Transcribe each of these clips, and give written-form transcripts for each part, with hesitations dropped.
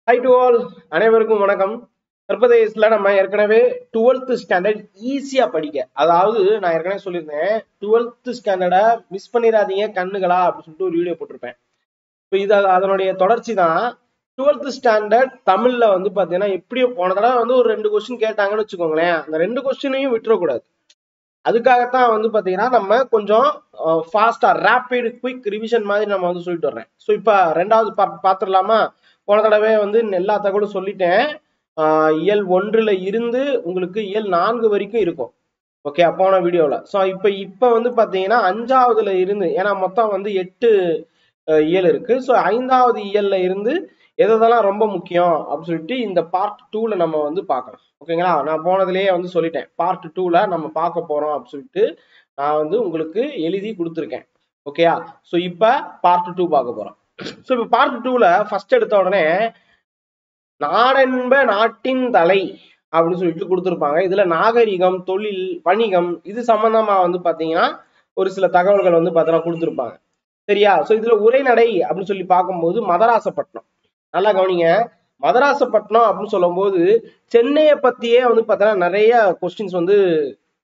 High to all, அனைவருக்கும் வணக்கம். தற்போதைய நம்ம ஏற்கனவே 12th ஸ்டாண்டர்ட் ஈஸியா படிக்க, அதாவது நான் ஏற்கனவே சொல்லியிருந்தேன் 12th ஸ்டாண்டர்டை மிஸ் பண்ணிடாதீங்க கண்ணுகளா அப்படின்னு சொல்லிட்டு ஒரு வீடியோ போட்டிருப்பேன். இப்போ இது அதனுடைய தொடர்ச்சி தான். 12th ஸ்டாண்டர்ட் தமிழ்ல வந்து பாத்தீங்கன்னா எப்படியோ போன தடவை வந்து ஒரு 2 கொஸ்டின் கேட்டாங்கன்னு வச்சுக்கோங்களேன். அந்த 2 கொஸ்டினையும் விட்டுறக்கூடாது. அதுக்காகத்தான் வந்து பாத்தீங்கன்னா நம்ம கொஞ்சம் ஃபாஸ்டா ரேபிட் குயிக் ரிவிஷன் மாதிரி நம்ம வந்து சொல்லிட்டு வர்றேன். ஸோ இப்போ ரெண்டாவது பாத்துடலாமா? போன தடவை வந்து எல்லா தகவலும் சொல்லிட்டேன். இயல் 1ல இருந்து உங்களுக்கு இயல் 4 வரைக்கும் இருக்கும். ஓகே, போன வீடியோல. ஸோ இப்ப வந்து பாத்தீங்கன்னா 5வதுல இருந்து, ஏன்னா மொத்தம் வந்து 8 இயல் இருக்கு. ஸோ 5வது இயல்ல இருந்து எதெல்லாம் ரொம்ப முக்கியம் அப்படின்னு சொல்லிட்டு இந்த பார்ட் 2ல நம்ம வந்து பார்க்கலாம். ஓகேங்களா? நான் போனதுலயே வந்து சொல்லிட்டேன் பார்ட் 2ல நம்ம பார்க்க போறோம் அப்படின்னு சொல்லிட்டு நான் வந்து உங்களுக்கு எழுதி கொடுத்துருக்கேன். ஓகேயா? ஸோ இப்ப பார்ட் 2 பார்க்க போறோம். ஸோ இப்ப பார்ட் 2ல ஃபர்ஸ்ட் எடுத்த உடனே நாடென்ப நாட்டின் தலை அப்படின்னு சொல்லிட்டு கொடுத்துருப்பாங்க. இதுல நாகரிகம், தொழில், வணிகம் இது சம்பந்தமா வந்து பாத்தீங்கன்னா ஒரு சில தகவல்கள் வந்து பாத்தீங்கன்னா கொடுத்துருப்பாங்க. சரியா? சோ இதுல உரைநடை அப்படின்னு சொல்லி பார்க்கும்போது மதராசப்பட்டினம். நல்லா கவனிங்க. மதராசப்பட்டினம் அப்படின்னு சொல்லும் போது சென்னையை பத்தியே வந்து பாத்தீங்கன்னா நிறைய கொஸ்டின்ஸ் வந்து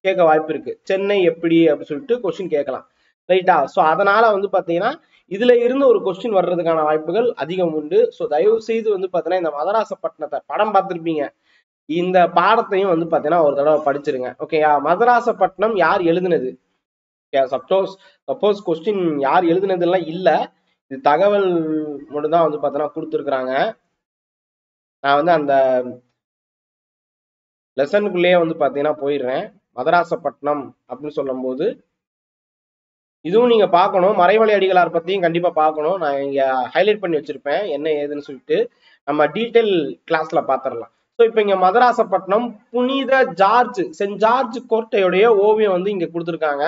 கேட்க வாய்ப்பு இருக்கு. சென்னை எப்படி அப்படின்னு சொல்லிட்டு கொஸ்டின் கேட்கலாம். ரைட்டா? சோ அதனால வந்து பாத்தீங்கன்னா இதுல இருந்து ஒரு கொஸ்டின் வர்றதுக்கான வாய்ப்புகள் அதிகம் உண்டு. ஸோ தயவு செய்து வந்து பாத்தீங்கன்னா இந்த மதராசப்பட்டினத்தை படம் பார்த்திருப்பீங்க, இந்த பாடத்தையும் வந்து பாத்தீங்கன்னா ஒரு தடவை படிச்சிருங்க. ஓகேயா? மதராசப்பட்டினம் யார் எழுதுனது? சப்போஸ் கொஸ்டின் யார் எழுதுனதுலாம் இல்ல, இது தகவல் மட்டும் தான் வந்து பாத்தீங்கன்னா கொடுத்துருக்குறாங்க. நான் வந்து அந்த லெசனுக்குள்ளேயே வந்து பாத்தீங்கன்னா போயிடுறேன். மதராசப்பட்டினம் அப்படின்னு சொல்லும் போது இதுவும் நீங்க பார்க்கணும். மறைமலை அடிகளார் பத்தியும் கண்டிப்பா பார்க்கணும். நான் இங்க ஹைலைட் பண்ணி வச்சிருப்பேன் என்ன ஏதுன்னு சொல்லிட்டு நம்ம டீட்டெயில் கிளாஸ்ல பாத்திரலாம். ஸோ இப்போ இங்க மதராசப்பட்டினம் புனித ஜார்ஜ், சென்ட் ஜார்ஜ் கோட்டையுடைய ஓவியம் வந்து இங்க கொடுத்துருக்காங்க.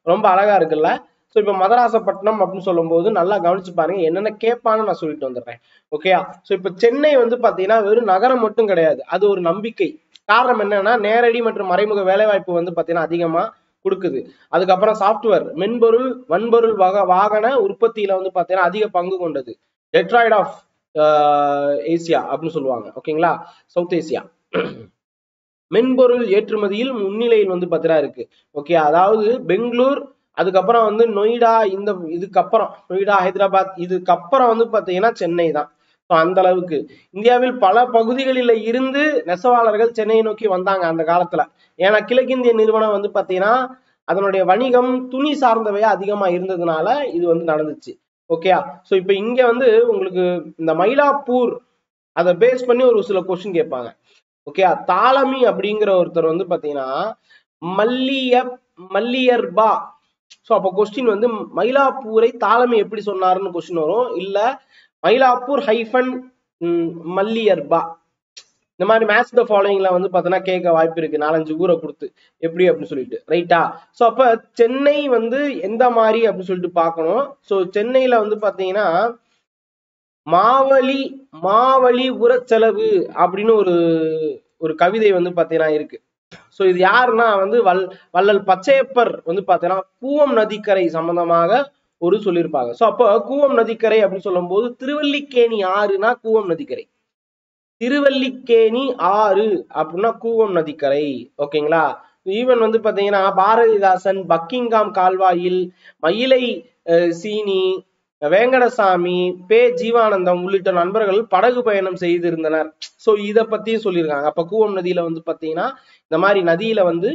ரொம்ப அழகா இருக்குல்ல? ஸோ இப்போ மதராசப்பட்டினம் அப்படின்னு சொல்லும் போது நல்லா கவனிச்சு பாருங்க, என்னென்ன கேட்பான்னு நான் சொல்லிட்டு வந்துடுறேன். ஓகேயா? ஸோ இப்போ சென்னை வந்து பாத்தீங்கன்னா வெறும் நகரம் மட்டும் கிடையாது, அது ஒரு நம்பிக்கை. காரணம் என்னன்னா நேரடி மற்றும் மறைமுக வேலைவாய்ப்பு வந்து பாத்தீங்கன்னா அதிகமா கொடுக்குது. அதுக்கப்புறம் சாப்ட்வேர், மென்பொருள், வன்பொருள் வாகன உற்பத்தியில வந்து பாத்தீங்கன்னா அதிக பங்கு கொண்டது. டெட்ராய்ட் ஆஃப் ஏசியா அப்படின்னு சொல்லுவாங்க. ஓகேங்களா? South Asia. மென்பொருள் ஏற்றுமதியில் முன்னிலையில் வந்து பாத்தீங்கன்னா இருக்கு. ஓகே, அதாவது பெங்களூர், அதுக்கப்புறம் வந்து நொய்டா, இந்த இதுக்கப்புறம் நொய்டா, ஹைதராபாத், இதுக்கப்புறம் வந்து பாத்தீங்கன்னா சென்னை தான். அந்த அளவுக்கு இந்தியாவில் பல பகுதிகளில இருந்து நெசவாளர்கள் சென்னையை நோக்கி வந்தாங்க அந்த காலத்துல. ஏன்னா கிழக்கிந்திய நிறுவனம் வந்து பாத்தீங்கன்னா அதனுடைய வணிகம் துணி சார்ந்தவையா அதிகமா இருந்ததுனால இது வந்து நடந்துச்சு. ஓகேயா? சோ இப்ப இங்க வந்து உங்களுக்கு இந்த மயிலாப்பூர் அதை பேஸ் பண்ணி ஒரு சில கொஸ்டின் கேட்பாங்க. ஓகே, தாலமி அப்படிங்கிற ஒருத்தர் வந்து பாத்தீங்கன்னா மல்லியர்பா. சோ அப்ப கொஸ்டின் வந்து மயிலாப்பூரை தாலமி எப்படி சொன்னாருன்னு கொஸ்டின் வரும். இல்ல மயிலாப்பூர் ஹைஃபன் மல்லியர்பா, இந்த மாதிரி மேட்ச் த ஃபாலோயிங்ல வந்து பாத்தீங்கன்னா கேட்க வாய்ப்பு இருக்கு, 4-5 ஊரை கொடுத்து எப்படி அப்படின்னு சொல்லிட்டு. ரைட்டா? சோ அப்ப சென்னை வந்து எந்த மாதிரி அப்படின்னு சொல்லிட்டு பார்க்கணும். சோ சென்னையில வந்து பாத்தீங்கன்னா மாவலி உரச்செலவு அப்படின்னு ஒரு கவிதை வந்து பாத்தீங்கன்னா இருக்கு. சோ இது யாருன்னா வந்து வள்ளல் பச்சையப்பர் வந்து பாத்தீங்கன்னா கூவம் நதிக்கரை சம்பந்தமாக ஒரு சொல்லியிருப்பாங்க. சோ அப்போ கூவம் நதிக்கரை அப்படின்னு சொல்லும் போது திருவல்லிக்கேணி ஆறுனா கூவம் நதிக்கரை, திருவல்லிக்கேணி ஆறு அப்படின்னா கூவம் நதிக்கரை. ஓகேங்களா? ஈவன் வந்து பாத்தீங்கன்னா பாரதிதாசன் பக்கிங்காம் கால்வாயில் மயிலை சீனி, வேங்கடசாமி, பே ஜீவானந்தம் உள்ளிட்ட நண்பர்கள் படகு பயணம் செய்திருந்தனர். சோ இத பத்தியும் சொல்லியிருக்காங்க. அப்ப கூவம் நதியில வந்து பாத்தீங்கன்னா இந்த மாதிரி நதியில வந்து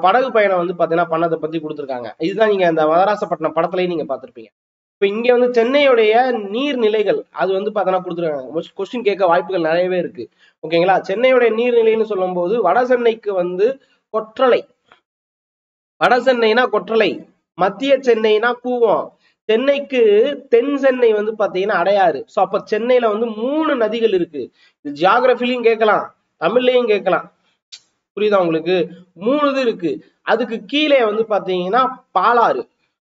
படகு பயணம் வந்து பாத்தீங்கன்னா பண்ணதை பத்தி கொடுத்துருக்காங்க. இதுதான் நீங்க இந்த மதராசப்பட்டினம் படத்துலயும் நீங்க பார்த்திருப்பீங்க. இப்ப இங்க வந்து சென்னையுடைய நீர்நிலைகள் அது வந்து பாத்தீங்கன்னா கொடுத்துருக்காங்க. கொஸ்டின் கேட்க வாய்ப்புகள் நிறையவே இருக்கு. ஓகேங்களா? சென்னையுடைய நீர்நிலைன்னு சொல்லும் போது வட சென்னைக்கு வந்து கொற்றலை, வட சென்னைனா கொற்றலை, மத்திய சென்னைனா கூவம், சென்னைக்கு தென் சென்னை வந்து பாத்தீங்கன்னா அடையாறு. சோ அப்ப சென்னையில வந்து 3 நதிகள் இருக்கு. ஜியாகிரபிலையும் கேட்கலாம், தமிழ்லையும் கேட்கலாம். புரியுதா உங்களுக்கு? 3 இது இருக்கு. அதுக்கு கீழே வந்து பாத்தீங்கன்னா பாலாறு.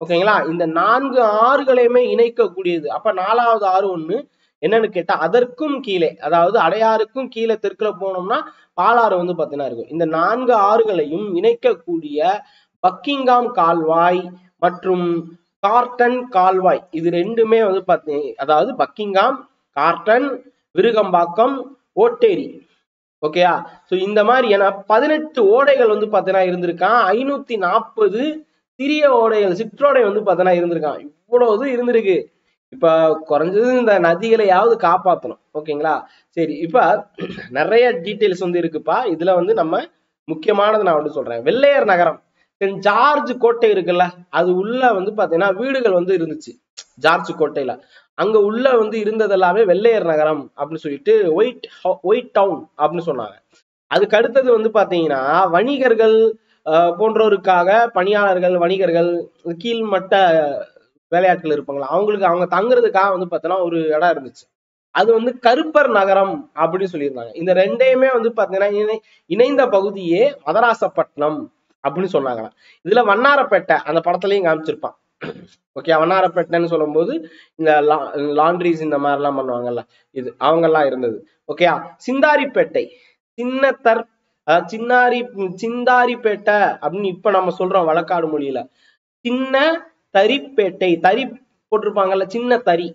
ஓகேங்களா? இந்த 4 ஆறுகளையுமே இணைக்கக்கூடியது. அப்ப 4வது ஆறு ஒண்ணு என்னன்னு கேட்டா அதற்கும் கீழே, அதாவது அடையாறுக்கும் கீழே தெற்குல போனோம்னா பாலாறு வந்து பாத்தீங்கன்னா இருக்கும். இந்த 4 ஆறுகளையும் இணைக்கக்கூடிய பக்கிங்காம் கால்வாய் மற்றும் கார்டன் கால்வாய், இது ரெண்டுமே வந்து பாத்தீங்க, அதாவது பக்கிங்காம், கார்டன், விருகம்பாக்கம், ஓட்டேரி. ஓகேயா? சோ இந்த மாதிரி ஏன்னா 18 ஓடைகள் வந்து பாத்தீங்கன்னா இருந்திருக்கான். 540 சிறிய ஓடைகள், சிற்றோடை வந்து பாத்தீங்கன்னா இருந்திருக்கான். இவ்வளவு இருந்திருக்கு. இப்ப குறைஞ்சது இந்த நதிகளையாவது காப்பாத்தணும். ஓகேங்களா? சரி, இப்ப நிறைய டீடைல்ஸ் வந்து இருக்குப்பா. இதுல வந்து நம்ம முக்கியமானது நான் வந்து சொல்றேன். வெள்ளையர் நகரம், சென்ட் ஜார்ஜ் கோட்டை இருக்குல்ல, அது உள்ள வந்து பாத்தீங்கன்னா வீடுகள் வந்து இருந்துச்சு. ஜார்ஜ் கோட்டையில அங்க உள்ள வந்து இருந்தது எல்லாமே வெள்ளையர் நகரம் அப்படின்னு சொல்லிட்டு ஒயிட் டவுன் அப்படின்னு சொன்னாங்க. அதுக்கு அடுத்தது வந்து பாத்தீங்கன்னா வணிகர்கள் போன்றோருக்காக பணியாளர்கள், வணிகர்கள், கீழ்மட்ட வேலையாட்கள் இருப்பாங்களா, அவங்களுக்கு அவங்க தங்குறதுக்காக வந்து பாத்தீங்கன்னா ஒரு இடம் இருந்துச்சு. அது வந்து கருப்பர் நகரம் அப்படின்னு சொல்லியிருந்தாங்க. இந்த ரெண்டையுமே வந்து பாத்தீங்கன்னா இணைந்த பகுதியே மதராசப்பட்டினம் அப்படின்னு சொன்னாங்க. இதுல வண்ணாரப்பேட்டை அந்த படத்துலயும் காமிச்சிருப்பான். ஓகே, வண்ணாரப்பேட்டைன்னு சொல்லும் போது இந்த லாண்ட்ரிஸ் இந்த மாதிரி எல்லாம் பண்ணுவாங்கல்ல, இது அவங்க எல்லாம் இருந்தது. ஓகே, சிந்தாரிப்பேட்டை, சின்னத்தர், சிந்தாரிப்பேட்டை அப்படின்னு இப்ப நம்ம சொல்றோம் வழக்காடு மொழியில. சின்ன தரிப்பேட்டை, தறி போட்டிருப்பாங்கல்ல, சின்ன தறி,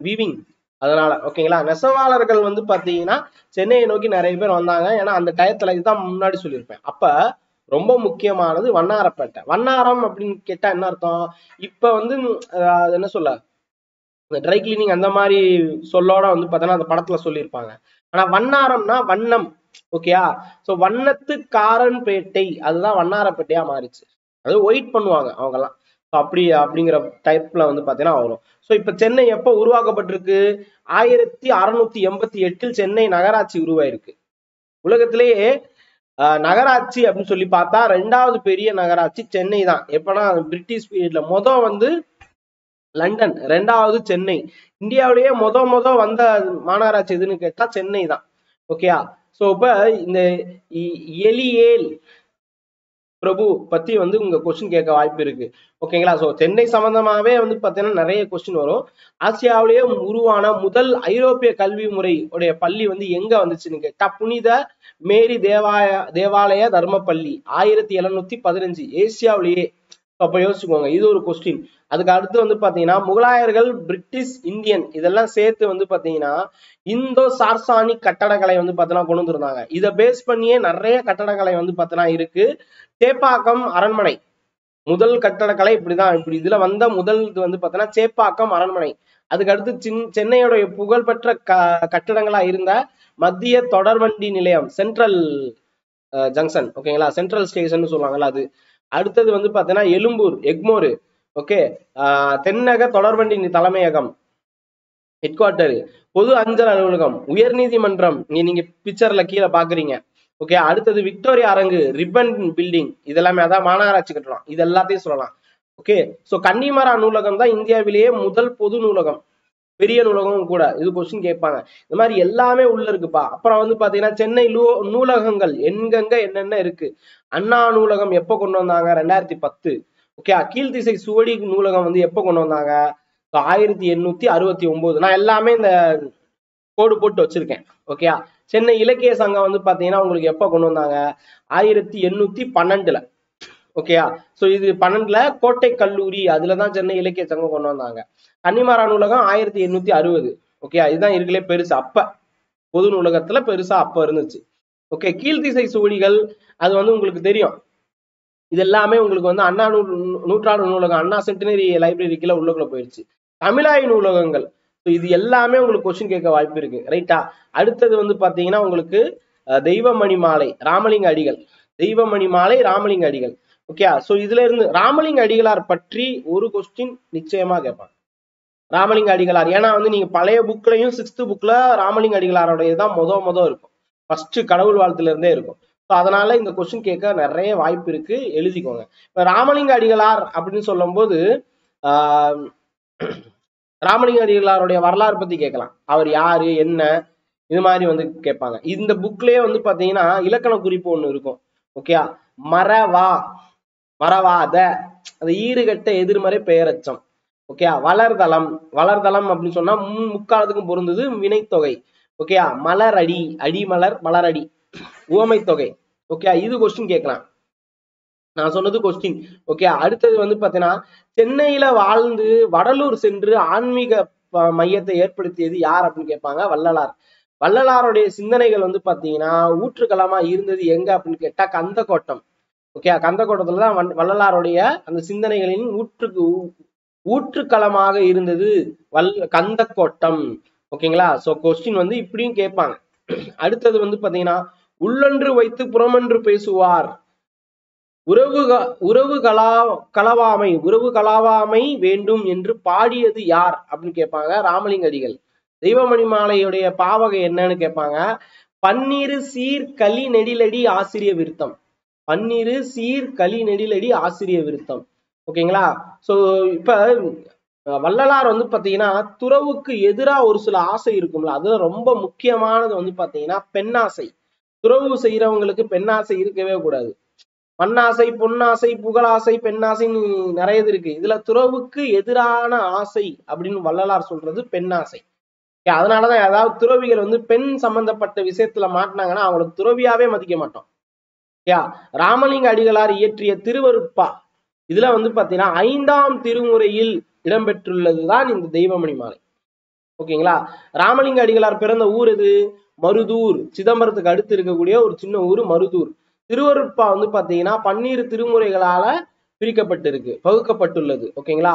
வீவிங். அதனால ஓகேங்களா. நெசவாளர்கள் வந்து பாத்தீங்கன்னா சென்னையை நோக்கி நிறைய பேர் வந்தாங்க. ஏன்னா அந்த டயத்துல இதுதான் முன்னாடி சொல்லியிருப்பேன். அப்ப ரொம்ப முக்கியமானது வண்ணாரப்பேட்டை. வண்ணாரம் அப்படின்னு கேட்டா என்ன அர்த்தம்? இப்ப வந்து என்ன சொல்ல, ட்ரை கிளீனிங் அந்த மாதிரி சொல்லோட வந்து பார்த்தோன்னா அந்த படத்துல சொல்லியிருப்பாங்க. ஆனா வண்ணாரம்னா வண்ணம். ஓகேயா? சோ வண்ணத்துக்காரன் பேட்டை, அதுதான் வண்ணாரப்பேட்டையா மாறிச்சு. அது ஒயிட் பண்ணுவாங்க அவங்க எல்லாம். அப்படி அப்படிங்கிற டைப்ல வந்து பாத்தீங்கன்னா வரும். சோ இப்ப சென்னை எப்ப உருவாக்கப்பட்டிருக்கு? 1688 சென்னை நகராட்சி உருவாயிருக்கு. உலகத்திலேயே நகராட்சி அப்படின்னு சொல்லி பார்த்தா 2வது பெரிய நகராட்சி சென்னை தான். எப்பனா பிரிட்டிஷ் பீரியட்ல வந்து லண்டன், 2வது சென்னை. இந்தியாவிலேயே வந்த மாநகராட்சி எதுன்னு கேட்டா சென்னை தான். ஓகேயா? சோ இப்ப இந்த எலியேல் பிரபு பத்தி வந்து உங்க கொஸ்டின் கேட்க வாய்ப்பு இருக்கு. ஓகேங்களா? சோ சென்னை சம்பந்தமாவே வந்து பாத்தீங்கன்னா நிறைய கொஸ்டின் வரும். ஆசியாவிலேயே உருவான முதல் ஐரோப்பிய கல்வி முறை உடைய பள்ளி வந்து எங்க வந்துச்சுன்னு கேட்டா புனித மேரி தேவாலய தர்ம பள்ளி 1715 ஏசியாவிலேயே. அப்ப யோசிச்சுக்கோங்க, இது ஒரு கொஸ்டின். அதுக்கு அடுத்து வந்து பாத்தீங்கன்னா முகலாயர்கள், பிரிட்டிஷ், இந்தியன் இதெல்லாம் சேர்த்து வந்து பாத்தீங்கன்னா இந்தோ சார்சானிக் கட்டடக்கலை வந்து பாத்தீங்கன்னா கொண்டு வந்திருந்தாங்க. இதை பேஸ் பண்ணியே நிறைய கட்டடக்கலை வந்து பாத்தீங்கன்னா இருக்கு. சேப்பாக்கம் அரண்மனை முதல் கட்டடக்கலை இப்படிதான். இப்படி இதுல வந்த முதல் இது வந்து பாத்தீங்கன்னா சேப்பாக்கம் அரண்மனை. அதுக்கு அடுத்து சென்னையோட புகழ்பெற்ற கட்டடங்களா இருந்த மத்திய தொடர்வண்டி நிலையம், சென்ட்ரல் ஜங்ஷன். ஓகேங்களா? சென்ட்ரல் ஸ்டேஷன் சொல்லுவாங்கல்ல அது. அடுத்தது வந்து பாத்தீங்கன்னா எழும்பூர், எக்மோர். ஓகே, தென்னக தொடர்வண்டி தலைமையகம், ஹெட் குவார்டர், பொது அஞ்சல் அலுவலகம், உயர் நீதிமன்றம் நீங்க பிக்சர்ல கீழே பாக்குறீங்க. ஓகே, அடுத்தது விக்டோரியா அரங்கு, ரிப்பன் பில்டிங், இதெல்லாமே அதான் மாநகராட்சி கட்டலாம். இது எல்லாத்தையும் சொல்லலாம். ஓகே, சோ கன்னிமரா நூலகம் தான் இந்தியாவிலேயே முதல் பொது நூலகம், பெரிய நூலகம் கூட. இது கொஸ்டின் கேட்பாங்க. இந்த மாதிரி எல்லாமே உள்ள இருக்குப்பா. அப்புறம் வந்து பாத்தீங்கன்னா சென்னை நூலகங்கள் எங்கெங்க என்னென்ன இருக்கு. அண்ணா நூலகம் எப்ப கொண்டு வந்தாங்க? 2010. ஓகே, கீழ்த்திசை சுவடி நூலகம் வந்து எப்ப கொண்டு வந்தாங்க? 1869. நான் எல்லாமே இந்த கோடு போட்டு வச்சிருக்கேன். ஓகே, சென்னை இலக்கிய சங்கம் வந்து பாத்தீங்கன்னா உங்களுக்கு எப்ப கொண்டு வந்தாங்க? 1812. ஓகேயா? சோ இது 12ல கோட்டை கல்லூரி, அதுலதான் சென்னை இலக்கிய சங்கம் கொண்டு வந்தாங்க. கன்னிமரா நூலகம் 1860. ஓகே, இதுதான் இருக்குல்லே பெருசு. அப்ப பொது நூலகத்துல பெருசா அப்ப இருந்துச்சு. ஓகே, கீழ்த்திசை சுவடிகள் அது வந்து உங்களுக்கு தெரியும். இது எல்லாமே உங்களுக்கு வந்து அண்ணா நூற்றாண்டு நூலகம், அண்ணா சென்டினரி லைப்ரரிக்குள்ள உள்ளுக்குள்ள போயிடுச்சு. தமிழாய் நூலகங்கள், இது எல்லாமே உங்களுக்கு கொஸ்டின் கேட்க வாய்ப்பு இருக்கு. ரைட்டா? அடுத்தது வந்து பாத்தீங்கன்னா உங்களுக்கு தெய்வமணி மாலை, ராமலிங்க அடிகள், தெய்வமணி மாலை, ராமலிங்க அடிகள். ஓகே, சோ இதுல இருந்து ராமலிங்க அடிகளார் பற்றி ஒரு கொஸ்டின் நிச்சயமா கேட்பாங்க. ராமலிங்க அடிகளார், ஏன்னா வந்து நீங்க பழைய புக்லயும் 6th புக்ல ராமலிங்க அடிகளாரோட தான் முத இருக்கும். ஃபர்ஸ்ட் கடவுள் வாழ்த்துல இருந்தே இருக்கும். ஸோ அதனால இந்த கொஸ்டின் கேட்க நிறைய வாய்ப்பு இருக்கு, எழுதிக்கோங்க. இப்ப ராமலிங்க அடிகளார் அப்படின்னு சொல்லும் போது ராமலிங்க அடிகளாருடைய வரலாறு பத்தி கேட்கலாம். அவர் யாரு என்ன இது மாதிரி வந்து கேட்பாங்க. இந்த புக்லயே வந்து பாத்தீங்கன்னா இலக்கண குறிப்பு ஒண்ணு இருக்கும். ஓகே, மறவாத, அந்த ஈறுகட்ட எதிர்மறை பெயரச்சம். ஓகே, வளர்தளம் அப்படின்னு சொன்னா முக்காலத்துக்கும் பொருந்தது வினைத்தொகை. ஓகே, மலரடி, அடிமலர், மலரடி, உவமை தொகை. ஓகே, இது கொஸ்டின் கேட்கலாம். நான் சொன்னது கொஸ்டின். ஓகே, அடுத்தது வந்து பாத்தீங்கன்னா சென்னையில வாழ்ந்து வடலூர் சென்று ஆன்மீக மையத்தை ஏற்படுத்தியது யார் அப்படின்னு கேட்பாங்க, வள்ளலார். வள்ளலாருடைய சிந்தனைகள் வந்து பாத்தீங்கன்னா ஊற்றுக்களமா இருந்தது எங்க அப்படின்னு கேட்டா கந்தக்கோட்டம். ஓகே, கந்தக்கோட்டத்துலதான் வள்ளலாருடைய அந்த சிந்தனைகளின் ஊற்றுக்களமாக இருந்தது கந்தக்கோட்டம். ஓகேங்களா. சோ கொஸ்டின் வந்து இப்படியும் கேட்பாங்க. அடுத்தது வந்து பாத்தீங்கன்னா உள்ளொன்று வைத்து புறமொன்று பேசுவார், உறவு கலவாமை வேண்டும் என்று பாடியது யார் அப்படின்னு கேட்பாங்க, ராமலிங்க அடிகள். தெய்வமணி மாலையுடைய பாவகை என்னன்னு கேட்பாங்க, பன்னிரு சீர் களி நெடிலடி ஆசிரிய விருத்தம். பன்னிரு சீர் களி நெடிலடி ஆசிரிய விருத்தம். ஓகேங்களா. சோ இப்ப வள்ளலார் வந்து பாத்தீங்கன்னா துறவுக்கு எதிரா ஒரு சில ஆசை இருக்கும்ல, அதுல ரொம்ப முக்கியமானது வந்து பாத்தீங்கன்னா பெண்ணாசை. துறவு செய்யறவங்களுக்கு பெண்ணாசை இருக்கவே கூடாது. மண்ணாசை, பொன்னாசை, புகழாசை, பெண்ணாசைன்னு நிறைய இருக்கு. இதுல துறவுக்கு எதிரான ஆசை அப்படின்னு வள்ளலார் சொல்றது பெண்ணாசை. அதனாலதான் ஏதாவது துறவிகள் வந்து பெண் சம்பந்தப்பட்ட விஷயத்துல மாட்டினாங்கன்னா அவங்களுக்கு துறவியாவே மதிக்க மாட்டோம். ராமலிங்க அடிகளார் இயற்றிய திருவருட்பா, இதுல வந்து பாத்தீங்கன்னா 5ஆம் திருமுறையில் இடம்பெற்றுள்ளதுதான் இந்த தெய்வமணி மாலை. ஓகேங்களா. ராமலிங்க அடிகளார் பிறந்த ஊர் எது? மருதூர். சிதம்பரத்துக்கு அடுத்து இருக்கக்கூடிய ஒரு சின்ன ஊர் மருதூர். திருவருட்பா வந்து பாத்தீங்கன்னா 12 திருமுறைகளால பிரிக்கப்பட்டிருக்கு, பகுக்கப்பட்டுள்ளது. ஓகேங்களா.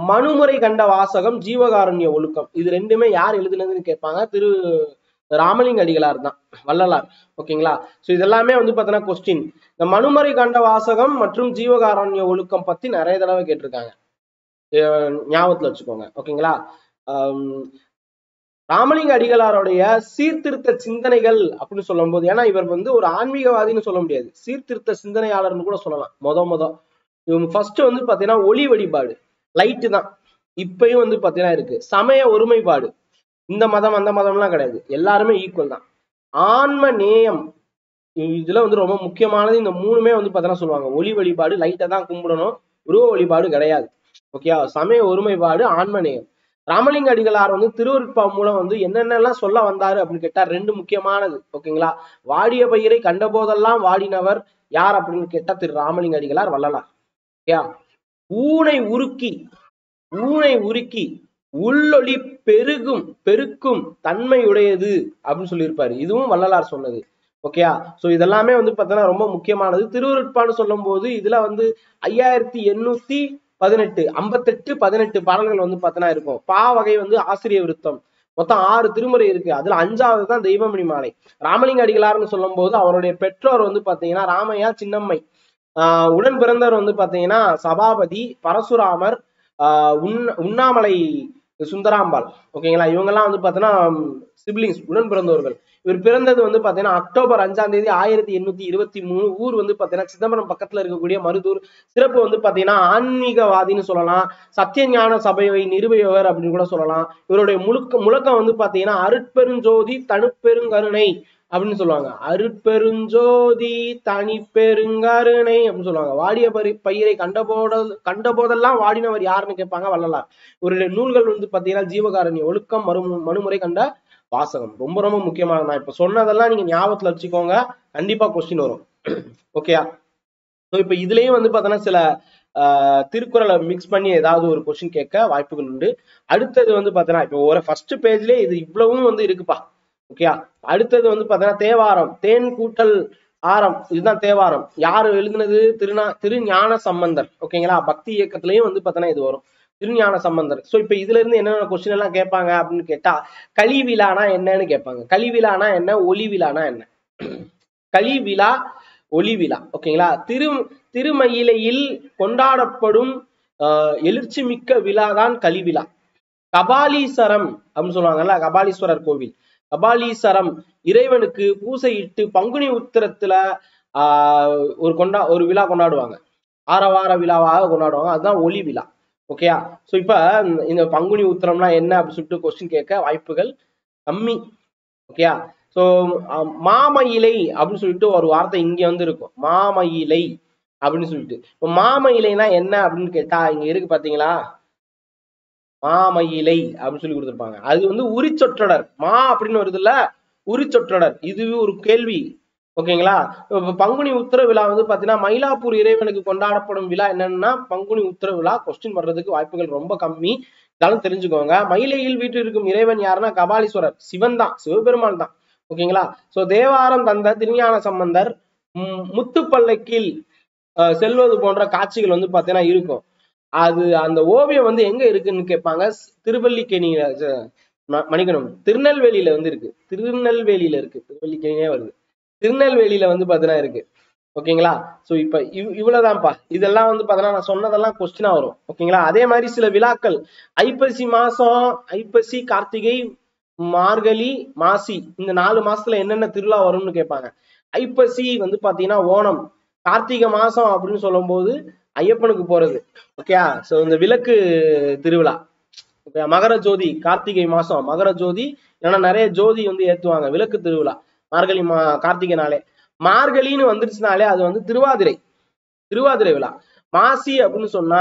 மனுமுறை கண்ட வாசகம், ஜீவகாருண்ய ஒழுக்கம், இது ரெண்டுமே யார் எழுதுனதுன்னு கேட்பாங்க, ராமலிங்க அடிகளார் தான், வள்ளலார். ஓகேங்களா. சோ இதெல்லாமே வந்து பாத்தீங்கன்னா கொஸ்டின். இந்த மனுமுறை கண்ட வாசகம் மற்றும் ஜீவகாருண்ய ஒழுக்கம் பத்தி நிறைய தடவை கேட்டிருக்காங்க, ஞாபகத்துல வச்சுக்கோங்க. ஓகேங்களா. ராமலிங்க அடிகளாருடைய சீர்திருத்த சிந்தனைகள் அப்படின்னு சொல்லும் போது, ஏன்னா இவர் வந்து ஒரு ஆன்மீகவாதின்னு சொல்ல முடியாது, சீர்திருத்த சிந்தனையாளர்னு கூட சொல்லலாம். இவங்க ஃபர்ஸ்ட் வந்து பாத்தீங்கன்னா ஒளி வழிபாடு, லைட்டு தான் இப்பயும் வந்து பாத்தீங்கன்னா இருக்கு. சமய ஒருமைப்பாடு, இந்த மதம் அந்த மதம்லாம் கிடையாது, எல்லாருமே ஈக்குவல் தான். ஆன்ம நேயம், இதுல வந்து ரொம்ப முக்கியமானது. இந்த மூணுமே வந்து பாத்தீங்கன்னா சொல்லுவாங்க, ஒளி வழிபாடு, லைட்டை தான் கும்பிடணும், உருவ வழிபாடு கிடையாது. ஓகே, சமய ஒருமைப்பாடு, ஆன்ம நேயம். ராமலிங்க அடிகளார் வந்து திருவருட்பா மூலம் வந்து என்னென்னலாம் சொல்ல வந்தாரு அப்படின்னு கேட்டா 2 முக்கியமானது. ஓகேங்களா. வாடிய பயிரை கண்ட போதெல்லாம் வாடினவர் யார் அப்படின்னு கேட்டா ராமலிங்க அடிகளார், வள்ளலார். ஊனை உருக்கி உள்ளொளி பெருக்கும் தன்மையுடையது அப்படின்னு சொல்லியிருப்பாரு, இதுவும் வள்ளலார் சொன்னது. ஓகேயா. சோ இதெல்லாமே வந்து பார்த்தோன்னா ரொம்ப முக்கியமானது. திருவருட்பான்னு சொல்லும் போது இதுல வந்து 5818 58-18 பாடல்கள் வந்து பார்த்தோன்னா இருக்கும். வகை வந்து ஆசிரிய விருத்தம், மொத்தம் 6 திருமுறை இருக்கு. அதுல 5வது தான் தெய்வமணி மாலை. ராமலிங்க அடிகளார்னு சொல்லும் போது அவருடைய பெற்றோர் வந்து பாத்தீங்கன்னா ராமையா, சின்னம்மை. உடன் பிறந்தவர் வந்து பாத்தீங்கன்னா சபாபதி, பரசுராமர், உண்ணாமலை சுந்தராம்பாள். ஓகேங்களா. இவங்கெல்லாம் வந்து பாத்தீங்கன்னா சிப்லிங்ஸ், உடன் பிறந்தவர்கள். இவர் பிறந்தது வந்து பாத்தீங்கன்னா அக்டோபர் 5ஆம் தேதி 1823. ஊர் வந்து பாத்தீங்கன்னா சிதம்பரம் பக்கத்துல இருக்கக்கூடிய மருதூர். சிறப்பு வந்து பாத்தீங்கன்னா ஆன்மீகவாதின்னு சொல்லலாம், சத்திய ஞான சபையை நிறுவியவர் அப்படின்னு கூட சொல்லலாம். இவருடைய முழக்கம் வந்து பாத்தீங்கன்னா அருட்பெருஞ்சோதி தனிப்பெருங்கருணை அப்படின்னு சொல்லுவாங்க. அருட்பெருஞ்சோதி தனிப்பெருங்கருணை அப்படின்னு சொல்லுவாங்க. வாடிய பயிரை கண்ட போதெல்லாம் வாடினவர் யாருன்னு கேட்பாங்க, வள்ளலார். இவருடைய நூல்கள் வந்து பாத்தீங்கன்னா ஜீவகாருண்ய ஒழுக்கம், மனுமுறை கண்ட வாசகம். ரொம்ப ரொம்ப முக்கியமானது. நான் இப்ப சொன்னதெல்லாம் நீங்க ஞாபகத்துல வச்சுக்கோங்க, கண்டிப்பா கொஸ்டின் வரும். ஓகேயா. இப்ப இதுலயும் வந்து பாத்தீங்கன்னா சில திருக்குறளை மிக்ஸ் பண்ணி ஏதாவது ஒரு கொஸ்டின் கேட்க வாய்ப்புகள் உண்டு. அடுத்தது வந்து பாத்தீங்கன்னா இப்ப ஒரு ஃபர்ஸ்ட் பேஜ்லயே இது இவ்வளவும் வந்து இருக்குப்பா. ஓகேயா. அடுத்தது வந்து பாத்தீங்கன்னா தேவாரம், தேன் கூட்டல் ஆரம், இதுதான் தேவாரம். யாரு எழுதுனது? திருஞான சம்பந்தர். ஓகேங்களா. பக்தி இயக்கத்திலையும் வந்து பாத்தீங்கன்னா இது வரும், திருஞான சம்பந்தர். சோ இப்ப இதுல இருந்து என்னென்ன கொஸ்டின் எல்லாம் கேட்பாங்க அப்படின்னு கேட்டா, கலிவிழானா என்னன்னு கேட்பாங்க. கலிவிழானா என்ன, ஒளி விழானா என்ன? கலிவிழா, ஒளி விழா. ஓகேங்களா. திருமயிலையில் கொண்டாடப்படும் எழுச்சி மிக்க விழாதான் கலிவிழா. கபாலீஸ்வரம் அப்படின்னு சொல்லுவாங்கல்ல, கபாலீஸ்வரர் கோவில், கபாலீஸ்வரம் இறைவனுக்கு பூசையிட்டு பங்குனி உத்திரத்துல ஒரு விழா கொண்டாடுவாங்க, ஆரவார விழாவாக கொண்டாடுவாங்க, அதுதான் ஒளி விழா. ஓகேயா. சோ இப்ப இந்த பங்குனி உத்திரம்னா என்ன அப்படின்னு சொல்லிட்டு கொஸ்டின் கேட்க வாய்ப்புகள் கம்மி. ஓகேயா. சோ மாமயிலை அப்படின்னு சொல்லிட்டு ஒரு வார்த்தை இங்க வந்து இருக்கும், மாமயிலை அப்படின்னு சொல்லிட்டு. இப்போ மாமயிலைனா என்ன அப்படின்னு கேட்டா இங்க இருக்கு பாத்தீங்களா, மாமயிலை அப்படின்னு சொல்லி கொடுத்துருப்பாங்க. அது வந்து உரிச்சொற்றொடர், மா அப்படின்னு வருது இல்ல, உரிச்சொற்றொடர். இது ஒரு கேள்வி. ஓகேங்களா. பங்குனி உத்திர விழா வந்து பாத்தீங்கன்னா மயிலாப்பூர் இறைவனுக்கு கொண்டாடப்படும் விழா என்னன்னா பங்குனி உத்திர விழா. கொஸ்டின் வர்றதுக்கு வாய்ப்புகள் ரொம்ப கம்மி. இருந்தாலும் தெரிஞ்சுக்கோங்க. மயிலையில் வீட்டு இருக்கும் இறைவன் யாருன்னா கபாலீஸ்வரர், சிவன் தான், சிவபெருமான் தான். ஓகேங்களா? சோ தேவாரம் தந்த திருஞான சம்பந்தர் முத்துப்பல்லக்கில் செல்வது போன்ற காட்சிகள் வந்து பாத்தீங்கன்னா இருக்கும். அது அந்த ஓவியம் வந்து எங்க இருக்குன்னு கேட்பாங்க. திருவல்லிக்கேணி மணிக்கணும், திருநெல்வேலியில வந்து இருக்கு. திருநெல்வேலியில இருக்கு, திருவல்லிக்கேணியே வருது. திருநெல்வேலியில வந்து பாத்தீங்கன்னா இருக்கு. ஓகேங்களா? சோ இப்ப இவ்வளவுதான்ப்பா. இதெல்லாம் வந்து பாத்தீங்கன்னா நான் சொன்னதெல்லாம் கொஸ்டினா வரும். ஓகேங்களா? அதே மாதிரி சில விழாக்கள் ஐப்பசி மாசம், ஐப்பசி, கார்த்திகை, மார்கழி, மாசி, இந்த 4 மாசத்துல என்னென்ன திருவிழா வரும்னு கேட்பாங்க. ஐப்பசி வந்து பாத்தீங்கன்னா ஓணம், கார்த்திகை மாசம் அப்படின்னு சொல்லும் போது ஐயப்பனுக்கு போறது. ஓகே, சோ இந்த விளக்கு திருவிழா. மகர ஜோதி, கார்த்திகை மாசம் மகர ஜோதி, ஏன்னா நிறைய ஜோதி வந்து ஏத்துவாங்க. விளக்கு திருவிழா மார்கழி கார்த்திகை நாளே. மார்கழின்னு வந்துருச்சுனாலே அது வந்து திருவாதிரை, திருவாதிரை விழா. மாசி அப்படின்னு சொன்னா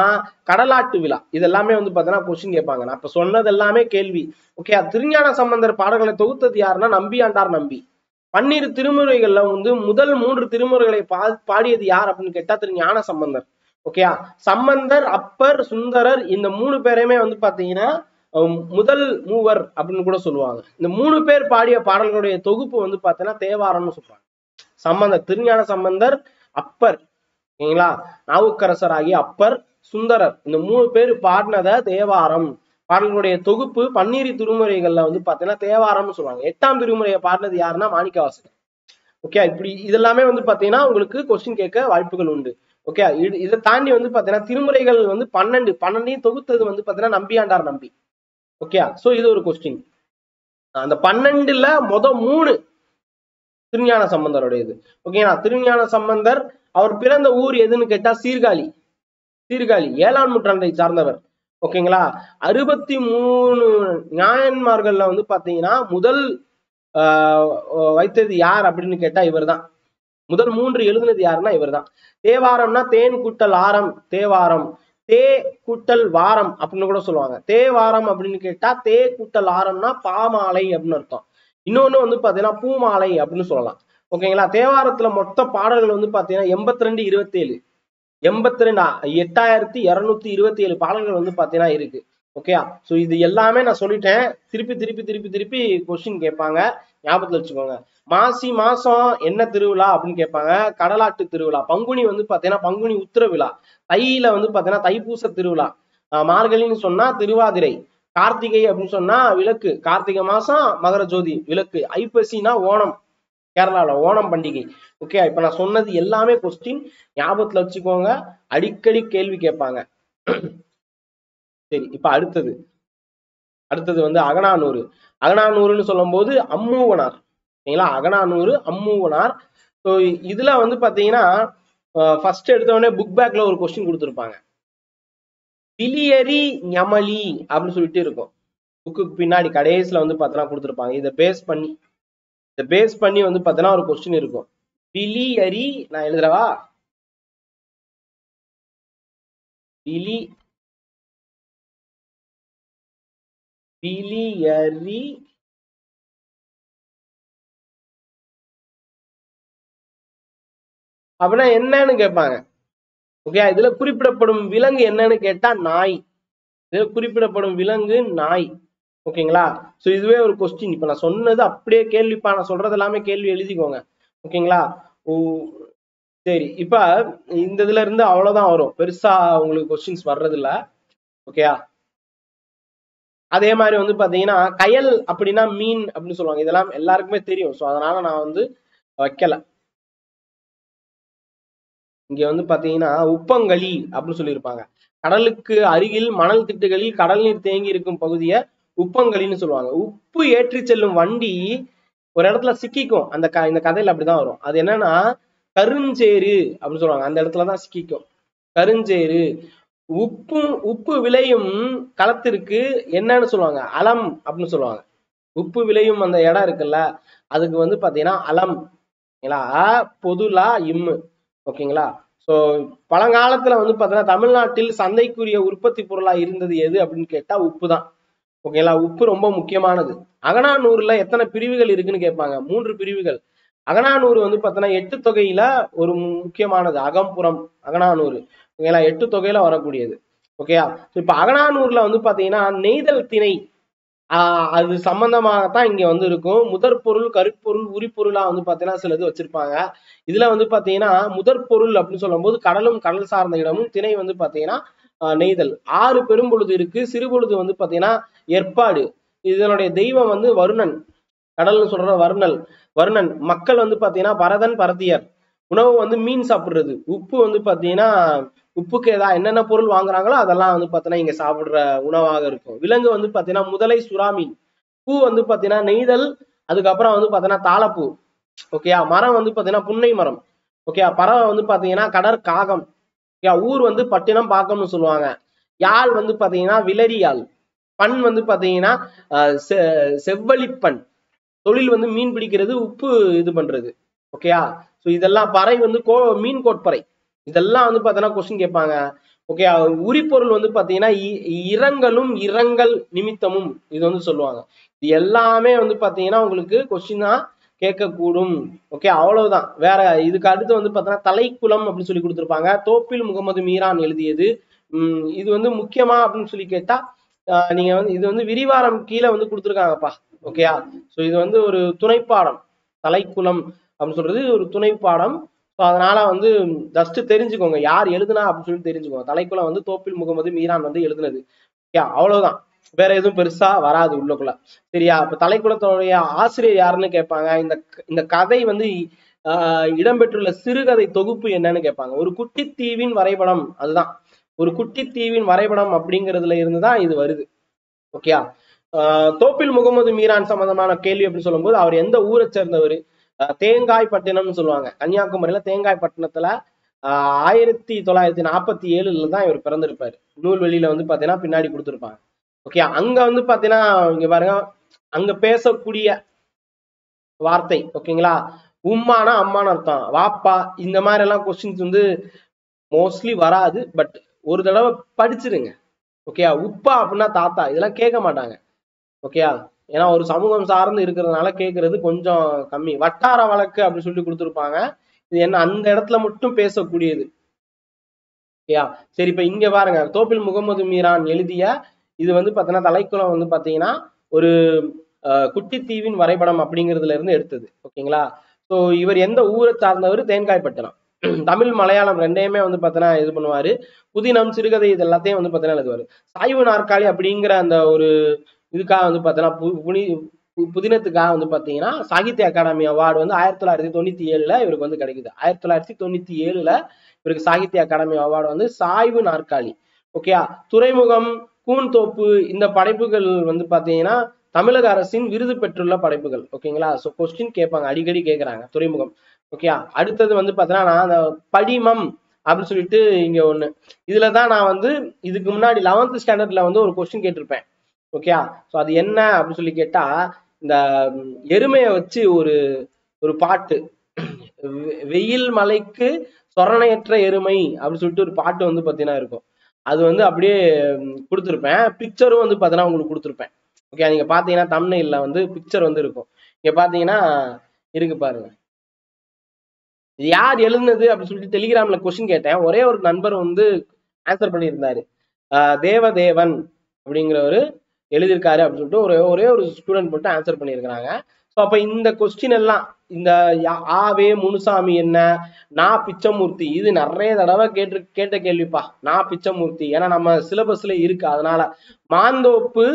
கடலாட்டு விழா. இதெல்லாமே வந்து பாத்தீங்கன்னா கொஸ்டின் கேட்பாங்க. நான் இப்ப சொன்னது எல்லாமே கேள்வி. ஓகே, திருஞான சம்பந்தர் பாடல்களை தொகுத்தது யாருன்னா நம்பி ஆண்டார் நம்பி. 12 திருமுறைகள்ல வந்து முதல் 3 திருமுறைகளை பாடியது யார் அப்படின்னு கேட்டா திருஞான சம்பந்தர். ஓகேயா? சம்பந்தர், அப்பர், சுந்தரர், இந்த 3 பேரையுமே வந்து பாத்தீங்கன்னா முதல் மூவர் அப்படின்னு கூட சொல்லுவாங்க. இந்த 3 பேர் பாடிய பாடல்களுடைய தொகுப்பு வந்து பாத்தீங்கன்னா தேவாரம்னு சொல்றாங்க. சம்பந்தர், திருஞான சம்பந்தர், அப்பர், ஓகேங்களா, நாவுக்கரசர் ஆகிய அப்பர், சுந்தரர், இந்த 3 பேர் பாடினத தேவாரம். பாடல்களுடைய தொகுப்பு 12 திருமுறைகள்ல வந்து பாத்தீங்கன்னா தேவாரம்னு சொல்லுவாங்க. 8ஆம் திருமுறையை பாடினது யாருன்னா மாணிக்கவாசகர். ஓகே, இப்படி இதெல்லாமே வந்து பாத்தீங்கன்னா உங்களுக்கு கொஸ்டின் கேட்க வாய்ப்புகள் உண்டு. ஓகே, இதை தாண்டி வந்து பாத்தீங்கன்னா திருமுறைகள் வந்து 12 தொகுத்தது வந்து பாத்தீங்கன்னா நம்பியாண்டார் நம்பி. ஓகே, சோ இது ஒரு கொஸ்டின். அந்த 12ல 3 திருஞான சம்பந்தருடையது. ஓகேங்களா? திருஞான சம்பந்தர் அவர் பிறந்த ஊர் எதுன்னு கேட்டா சீர்காழி. சீர்காழி 7ஆம் நூற்றாண்டை சார்ந்தவர். ஓகேங்களா? 63 நாயன்மார்கள்ல வந்து பாத்தீங்கன்னா முதல் வைத்தது யார் அப்படின்னு கேட்டா இவர் தான். முதல் 3 எழுதுனது யாருன்னா இவர் தான். தேவாரம்னா தேன் கூட்டல் ஆரம், தேவாரம். தே கூட்டல் வாரம் அப்படின்னு கூட சொல்லுவாங்க. தேவாரம் அப்படின்னு கேட்டா தே கூட்டல் ஆரம்னா பாமாலை அப்படின்னு அர்த்தம். இன்னொன்னு வந்து பாத்தீங்கன்னா பூமாலை அப்படின்னு சொல்லலாம். ஓகேங்களா? தேவாரத்துல மொத்த பாடல்கள் வந்து பாத்தீங்கன்னா 82, 27, 82, 8227 பாடல்கள் வந்து பாத்தீங்கன்னா இருக்கு. ஓகே, சோ இது எல்லாமே நான் சொல்லிட்டேன். திருப்பி திருப்பி திருப்பி திருப்பி கொஸ்டின் கேட்பாங்க, ஞாபகத்துல வச்சுக்கோங்க. மாசி மாசம் என்ன திருவிழா அப்படின்னு கேட்பாங்க. கடலாட்டு திருவிழா. பங்குனி வந்து பாத்தீங்கன்னா பங்குனி உத்திர விழா. தையில வந்து பாத்தீங்கன்னா தைப்பூச திருவிழா. மார்கழின்னு சொன்னா திருவாதிரை. கார்த்திகை அப்படின்னு சொன்னா விளக்கு, கார்த்திகை மாசம் மகர ஜோதி விளக்கு. ஐப்பசினா ஓணம், கேரளால ஓணம் பண்டிகை. ஓகே, இப்ப நான் சொன்னது எல்லாமே கொஸ்டின், ஞாபகத்துல வச்சுக்கோங்க. அடிக்கடி கேள்வி கேட்பாங்க. சரி, இப்ப அடுத்தது வந்து அகநானூறு. அகநானூறுன்னு சொல்லும் போது அம்மூவனார். சரிங்களா? அகநானூறு, அம்மூவனார். ஸோ இதுல வந்து பாத்தீங்கன்னா ஃபர்ஸ்ட் எடுத்தவொடனே புக் பேக்ல ஒரு கொஸ்டின் கொடுத்துருப்பாங்க. பிலியரி ஞமலி அப்படின்னு சொல்லிட்டு இருக்கும். புக்குக்கு பின்னாடி கடைசியில வந்து பாத்தீங்கன்னா கொடுத்துருப்பாங்க. இதை பேஸ் பண்ணி வந்து பாத்தீங்கன்னா ஒரு கொஸ்டின் இருக்கும். பிலியரி, நான் எழுதுறவா? பிலியரி அப்படின்னா என்னன்னு கேட்பாங்க. ஓகே, இதுல குறிப்பிடப்படும் விலங்கு என்னன்னு கேட்டா நாய். இதுல குறிப்பிடப்படும் விலங்கு நாய். ஓகேங்களா? சோ இதுவே ஒரு கொஸ்டின். இப்ப நான் சொன்னது அப்படியே கேள்விப்பா, நான் சொல்றது எல்லாமே கேள்வி, எழுதிக்கோங்க. ஓகேங்களா? ஓ, சரி. இப்ப இந்த இதுல இருந்து அவ்வளவுதான் வரும், பெருசா உங்களுக்கு கொஸ்டின்ஸ் வர்றது இல்ல. ஓகேயா? அதே மாதிரி வந்து பாத்தீங்கன்னா கயல் அப்படின்னா மீன் அப்படின்னு சொல்லுவாங்க. இதெல்லாம் எல்லாருக்குமே தெரியும். சோ அதனால நான் வந்து வைக்கல. இங்க வந்து பாத்தீங்கன்னா உப்பங்களி அப்படின்னு சொல்லியிருப்பாங்க. கடலுக்கு அருகில் மணல் திட்டுகளில் கடல் நீர் தேங்கி இருக்கும் பகுதியை உப்பங்களின்னு சொல்லுவாங்க. உப்பு ஏற்றி செல்லும் வண்டி ஒரு இடத்துல சிக்கிக்கும். இந்த கதையில அப்படிதான் வரும். அது என்னன்னா கருஞ்சேரு அப்படின்னு சொல்லுவாங்க. அந்த இடத்துலதான் சிக்கிக்கும், கருஞ்சேரு. உப்பு விளையும் களத்திற்கு என்னன்னு சொல்லுவாங்க? அலம் அப்படின்னு சொல்லுவாங்க. உப்பு விளையும் அந்த இடம் இருக்குல்ல, அதுக்கு வந்து பாத்தீங்கன்னா அலம். பொதுலா இம்மு. ஓகேங்களா? சோ பழங்காலத்துல வந்து பாத்தீங்கன்னா தமிழ்நாட்டில் சந்தைக்குரிய உற்பத்தி பொருளா இருந்தது எது அப்படின்னு கேட்டா உப்பு தான். ஓகேங்களா? உப்பு ரொம்ப முக்கியமானது. அகநானூறுல எத்தனை பிரிவுகள் இருக்குன்னு கேட்பாங்க. 3 பிரிவுகள். அகநானூறு வந்து பாத்தீங்கன்னா 8 தொகையில ஒரு முக்கியமானது. அகம்புறம் அகநானூறு. ஓகேங்களா? 8 தொகையில வரக்கூடியது. ஓகேயா. இப்ப அகநானூர்ல வந்து பாத்தீங்கன்னா நெய்தல் திணை அது சம்பந்தமாகத்தான் இங்க வந்து இருக்கும். முதற் பொருள், கருப்பொருள், உரிப்பொருளா வந்து பாத்தீங்கன்னா சில இது வச்சிருப்பாங்க. இதுல வந்து பாத்தீங்கன்னா முதற் பொருள் அப்படின்னு சொல்லும் போது கடலும் கடல் சார்ந்த இடமும், திணை வந்து பாத்தீங்கன்னா நெய்தல். 6 பெரும்பொழுது இருக்கு. சிறுபொழுது வந்து பாத்தீங்கன்னா ஏற்பாடு. இதனுடைய தெய்வம் வந்து வருணன். கடல்னு சொல்ற வருணன். மக்கள் வந்து பாத்தீங்கன்னா பரதன், பரதியர். உணவு வந்து மீன் சாப்பிடுறது. உப்பு வந்து பாத்தீங்கன்னா உப்புக்கு ஏதாவது என்னென்ன பொருள் வாங்குறாங்களோ அதெல்லாம் வந்து பாத்தீங்கன்னா இங்க சாப்பிடுற உணவாக இருக்கும். விலங்கு வந்து பாத்தீங்கன்னா முதலை, சுறாமீன். பூ வந்து பாத்தீங்கன்னா நெய்தல். அதுக்கப்புறம் வந்து பாத்தீங்கன்னா தாளப்பூ. ஓகேயா. மரம் வந்து பாத்தீங்கன்னா புன்னை மரம். ஓகேயா. பறவை வந்து பாத்தீங்கன்னா கடற்காகம். ஓகேயா. ஊர் வந்து பட்டினம் பாக்கம்னு சொல்லுவாங்க. யாழ் வந்து பாத்தீங்கன்னா விலரி யாழ். பண் வந்து பாத்தீங்கன்னா செவ்வழிப்பண். தொழில் வந்து மீன் பிடிக்கிறது, உப்பு இது பண்றது. ஓகேயா. சோ இதெல்லாம் பறை வந்து மீன் கோட்பறை. இதெல்லாம் வந்து பாத்தீங்கன்னா கொஸ்டின் கேட்பாங்க. ஓகே. உரிப்பொருள் வந்து பாத்தீங்கன்னா இரங்கலும் இரங்கல் நிமித்தமும் இது வந்து சொல்லுவாங்க. இது எல்லாமே வந்து பாத்தீங்கன்னா உங்களுக்கு கொஸ்டினா கேட்கக்கூடும். ஓகே. அவ்வளவுதான். வேற இதுக்கு அடுத்து வந்து பாத்தீங்கன்னா தலைக்குளம் அப்படின்னு சொல்லி கொடுத்திருப்பாங்க. தோப்பில் முகமது மீரான் எழுதியது. இது வந்து முக்கியமா அப்படின்னு சொல்லி கேட்டா நீங்க வந்து இது வந்து விரிவாரம் கீழே வந்து கொடுத்துருக்காங்கப்பா. ஓகேயா. சோ இது வந்து ஒரு துணைப்பாடம். தலைக்குளம் அப்படின்னு சொல்றது ஒரு துணைப்பாடம். ஸோ அதனால வந்து ஜஸ்ட் தெரிஞ்சுக்கோங்க யார் எழுதுனா அப்படின்னு சொல்லி தெரிஞ்சுக்கோங்க. தலைக்குளம் வந்து தோப்பில் முகமது மீரான் வந்து எழுதுனது. அவ்வளவுதான். வேற எதுவும் பெருசா வராது உள்ளுக்குள்ள. சரியா. இப்ப தலைக்குளத்தோடைய ஆசிரியர் யாருன்னு கேட்பாங்க. இந்த கதை வந்து இடம்பெற்றுள்ள சிறுகதை தொகுப்பு என்னன்னு கேட்பாங்க. ஒரு குட்டித்தீவின் வரைபடம். அதுதான் ஒரு குட்டித்தீவின் வரைபடம் அப்படிங்கிறதுல இருந்துதான் இது வருது. ஓகேயா. தோப்பில் முகமது மீரான் சம்பந்தமான கேள்வி அப்படின்னு சொல்லும் போது அவர் எந்த ஊரை சேர்ந்தவர்? தேங்காய்பட்டினம்னு சொல்லுவாங்க. கன்னியாகுமரியில தேங்காய்பட்டினத்துல 1947 தான் இவர் பிறந்திருப்பாரு. நூல்வெளியில வந்து பாத்தீங்கன்னா பின்னாடி கொடுத்திருப்பாங்க. ஓகே. அங்க வந்து பாத்தீங்கன்னா இங்க பாருங்க, அங்க பேசக்கூடிய வார்த்தை ஓகேங்களா, உம்மானா அம்மான்னு அர்த்தம், வாப்பா, இந்த மாதிரி எல்லாம் கொஸ்டின்ஸ் வந்து மோஸ்ட்லி வராது. பட் ஒரு தடவை படிச்சிருங்க. ஓகே. உப்பா அப்படின்னா தாத்தா, இதெல்லாம் கேட்க மாட்டாங்க. ஓகேயா. ஏன்னா ஒரு சமூகம் சார்ந்து இருக்கிறதுனால கேட்கறது கொஞ்சம் கம்மி. வட்டார வழக்கு அப்படின்னு சொல்லி கொடுத்துருப்பாங்க. இது என்ன அந்த இடத்துல மட்டும் பேசக்கூடியது. ஓகேயா. சரி. இப்ப இங்க பாருங்க, தோப்பில் முகமது மீரான் எழுதிய இது வந்து பாத்தீங்கன்னா தலைக்குளம் வந்து பாத்தீங்கன்னா ஒரு குட்டித்தீவின் வரைபடம் அப்படிங்கிறதுல இருந்து எடுத்தது. ஓகேங்களா. ஸோ இவர் எந்த ஊரை சார்ந்தவர்? தேங்காய்பட்டினம். தமிழ் மலையாளம் ரெண்டையுமே வந்து பாத்தீங்கன்னா இது பண்ணுவாரு. புதினம், சிறுகதை இது எல்லாத்தையும் வந்து பாத்தீங்கன்னா எழுதுவாரு. சாய்வு நாற்காலி அப்படிங்கிற அந்த ஒரு இதுக்காக வந்து பாத்தீங்கன்னா புதினத்துக்காக வந்து பாத்தீங்கன்னா சாகித்ய அகாடமி அவார்டு வந்து 1997 இவருக்கு வந்து கிடைக்குது. 1997 இவருக்கு சாகித்ய அகாடமி அவார்டு வந்து சாய்வு நாற்காலி. ஓகேயா. துறைமுகம், கூன்தோப்பு இந்த படைப்புகள் வந்து பாத்தீங்கன்னா தமிழக அரசின் விருது பெற்றுள்ள படைப்புகள். ஓகேங்களா. ஸோ கொஸ்டின் கேட்பாங்க, அடிக்கடி கேட்கறாங்க. துறைமுகம். ஓகே. அடுத்தது வந்து பாத்தீங்கன்னா நான் அந்த படிமம் அப்படின்னு சொல்லிட்டு இங்க ஒண்ணு, இதுலதான் நான் வந்து இதுக்கு முன்னாடி 11th ஸ்டாண்டர்ட்ல வந்து ஒரு கொஸ்டின் கேட்டிருப்பேன். ஓகே. ஸோ அது என்ன அப்படின்னு சொல்லி கேட்டா, இந்த எருமையை வச்சு ஒரு ஒரு பாட்டு, வெயில் மலைக்கு சொரணையற்ற எருமை அப்படின்னு சொல்லிட்டு ஒரு பாட்டு வந்து பாத்தீங்கன்னா இருக்கும். அது வந்து அப்படியே கொடுத்துருப்பேன். பிக்சரும் வந்து பாத்தீங்கன்னா உங்களுக்கு கொடுத்துருப்பேன். ஓகே. நீங்க பாத்தீங்கன்னா தம்ப்நெயில்ல வந்து பிக்சர் வந்து இருக்கும். இங்க பாத்தீங்கன்னா இருக்கு பாருங்க. யார் எழுதுனது அப்படின்னு சொல்லிட்டு டெலிகிராம்ல கொஸ்டின் கேட்டேன். ஒரே ஒரு நண்பர் வந்து ஆன்சர் பண்ணியிருந்தாரு. தேவதேவன் அப்படிங்கிறவரு எழுதியிருக்காரு அப்படின்னு சொல்லிட்டு ஒரே ஒரு ஸ்டூடெண்ட் மட்டும் ஆன்சர் பண்ணியிருக்கிறாங்க. ஸோ அப்ப இந்த கொஸ்டின் எல்லாம் இந்த ஆவே முனுசாமி என்ன, நான் பிச்சமூர்த்தி, இது நிறைய தடவை கேட்ட கேள்விப்பா. நான் பிச்சமூர்த்தி ஏன்னா நம்ம சிலபஸ்ல இருக்கு. அதனால மாந்தோப்பு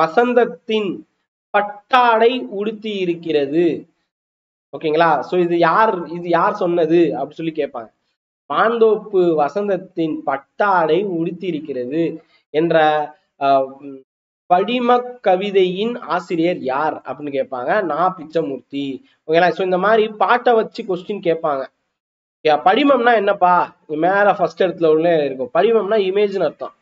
வசந்தத்தின் பட்டாடை உடுத்தி இருக்கிறது. ஓகேங்களா. சோ இது யார் சொன்னது அப்படின்னு சொல்லி கேட்பாங்க. மாந்தோப்பு வசந்தத்தின் பட்டாடை உடுத்தி இருக்கிறது என்ற படிம கவிதையின் ஆசிரியர் யார் அப்படின்னு கேட்பாங்க. நான் பிச்சமூர்த்தி. ஓகேங்களா. சோ இந்த மாதிரி பாட்டை வச்சு கொஸ்டின் கேட்பாங்க. படிமம்னா என்னப்பா? மேல ஃபர்ஸ்ட் இடத்துல உள்ள இருக்கும். படிமம்னா இமேஜ்னு அர்த்தம்.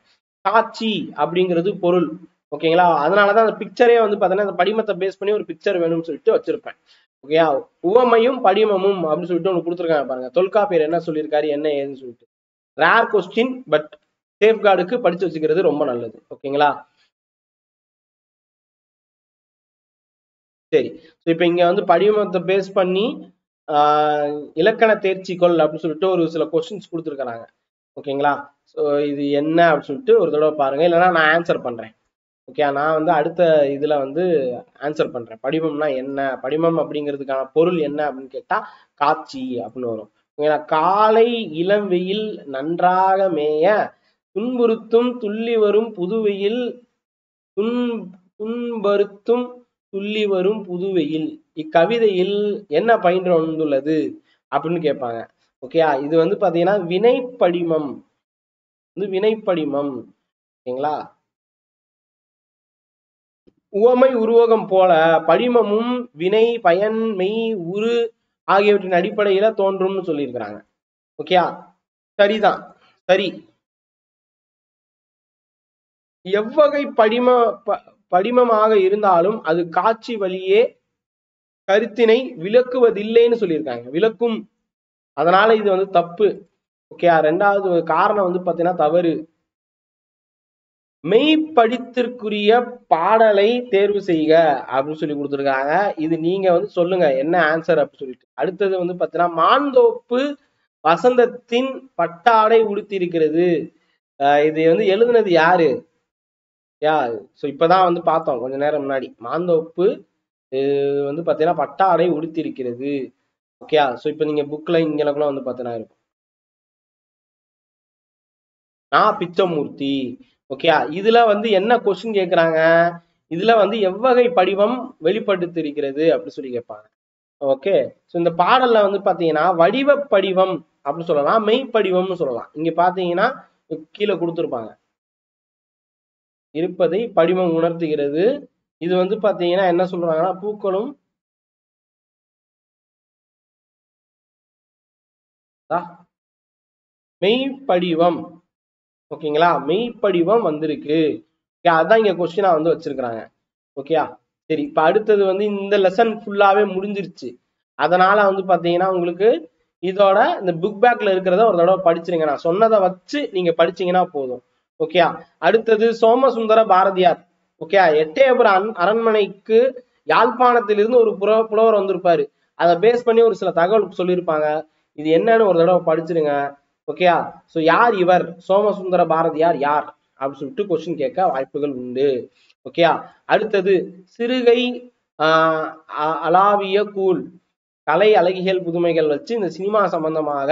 காட்சி அப்படிங்கிறது பொருள். ஓகேங்களா. அதனாலதான் அந்த பிக்சரே வந்து பாத்தீங்கன்னா அந்த படிமத்தை பேஸ் பண்ணி ஒரு பிக்சர் வேணும்னு சொல்லிட்டு வச்சிருப்பேன். ஓகேயா. உவமையும் படிமமும் அப்படின்னு சொல்லிட்டு ஒண்ணு கொடுத்துருக்காங்க பாருங்க. தொல்காப்பியர் என்ன சொல்லியிருக்காரு என்ன ஏதுன்னு சொல்லிட்டு. ரேர் கொஸ்டின், பட் சேஃப்கார்டுக்கு படிச்சு வச்சுக்கிறது ரொம்ப நல்லது. ஓகேங்களா. சரி. இப்ப இங்க வந்து படிமத்தை பேஸ் பண்ணி இலக்கண தேர்ச்சிக்கொள் அப்படின்னு சொல்லிட்டு ஒரு சில கொஸ்டின்ஸ் கொடுத்துருக்காங்க. ஓகேங்களா. ஸோ இது என்ன அப்படின்னு சொல்லிட்டு ஒரு தடவை பாருங்க, இல்லைன்னா நான் ஆன்சர் பண்றேன். ஓகே, நான் வந்து அடுத்த இதுல வந்து ஆன்சர் பண்றேன். படிமம்னா என்ன, படிமம் அப்படிங்கிறதுக்கான பொருள் என்ன அப்படின்னு கேட்டா காட்சி அப்படின்னு வரும். ஓகேங்களா? காலை இளம் வெயில் நன்றாக மேய துன்புறுத்தும் துள்ளி வரும் புதுவெயில் துன்பறுத்தும் துள்ளி வரும் புதுவெயில் இக்கவிதையில் என்ன பயின்று வந்துள்ளது அப்படின்னு கேட்பாங்க. ஓகேயா? இது வந்து பாத்தீங்கன்னா வினைப்படிமம், வினைப்படிமம். ஓகேங்களா? உவமை உருவகம் போல படிமமும் வினை பயன் மெய் உரு ஆகியவற்றின் அடிப்படையில தோன்றும்னு சொல்லியிருக்கிறாங்க. ஓகேயா? சரிதான், சரி. எவ்வகை படிமமாக இருந்தாலும் அது காட்சி வழியே கருத்தினை விளக்குவதில்லைன்னு சொல்லியிருக்காங்க, விளக்கும். அதனால இது வந்து தப்பு. ஓகே, ரெண்டாவது காரணம் வந்து பாத்தீங்கன்னா தவறு. மெய்ப்படித்திற்குரிய பாடலை தேர்வு செய்க அப்படின்னு சொல்லி கொடுத்துருக்காங்க. இது நீங்க வந்து சொல்லுங்க என்ன ஆன்சர் அப்படின்னு சொல்லிட்டு. அடுத்தது வந்து பாத்தீங்கன்னா மாந்தோப்பு வசந்தத்தின் பட்டாடை உடுத்திருக்கிறது. இது வந்து எழுதுனது யாரு? சோ இப்பதான் வந்து பார்த்தோம் கொஞ்ச நேரம் முன்னாடி. மாந்தோப்பு வந்து பாத்தீங்கன்னா பட்டாடை உடுத்திருக்கிறது. ஓகே, சோ இப்ப நீங்க புக்ல இங்கெல்லாம் வந்து பாத்தீங்கன்னா இருக்கும். பிச்சமூர்த்தி. ஓகே, இதுல வந்து என்ன கொஸ்டின் கேக்குறாங்க, இதுல வந்து எவ்வகை படிவம் வெளிப்படுத்திருக்கிறது அப்படின்னு சொல்லி கேட்பாங்க. ஓகே, சோ இந்த பாடல்ல வந்து பாத்தீங்கன்னா வடிவ படிவம் அப்படின்னு சொல்லலாம், மெய்ப்படிவம்னு சொல்லலாம். இங்க பாத்தீங்கன்னா கீழே கொடுத்துருப்பாங்க, இருப்பதை படிவம் உணர்த்துகிறது. இது வந்து பாத்தீங்கன்னா என்ன சொல்றாங்கன்னா பூக்களும் மெய்ப்படிவம். ஓகேங்களா? மெய்ப்படிவம் வந்திருக்கு. அதான் இங்க கொஸ்டினா வந்து வச்சிருக்கிறாங்க. ஓகேயா? சரி, இப்ப அடுத்தது வந்து இந்த லெசன் ஃபுல்லாவே முடிஞ்சிருச்சு. அதனால வந்து பாத்தீங்கன்னா உங்களுக்கு இதோட இந்த புக் பேக்ல இருக்கிறத ஒரு தடவை படிச்சிருங்க. நான் சொன்னதை வச்சு நீங்க படிச்சீங்கன்னா போதும். ஓகேயா? அடுத்தது சோமசுந்தர பாரதியார். ஓகே, எட்டயபுரம் அரண்மனைக்கு யாழ்ப்பாணத்திலிருந்து ஒரு புலவர் வந்திருப்பாரு. அதை பேஸ் பண்ணி ஒரு சில தகவல் சொல்லியிருப்பாங்க. இது என்னன்னு ஒரு தடவை படிச்சிருங்க. ஓகேயா? சோ யார் இவர், சோமசுந்தர பாரதியார் யார் அப்படின்னு சொல்லிட்டு கொஸ்டின் கேட்க வாய்ப்புகள் உண்டு. ஓகேயா? அடுத்தது சிறுகை அளாவிய கூழ் கலை அழகியல் புதுமைகள் வச்சு இந்த சினிமா சம்பந்தமாக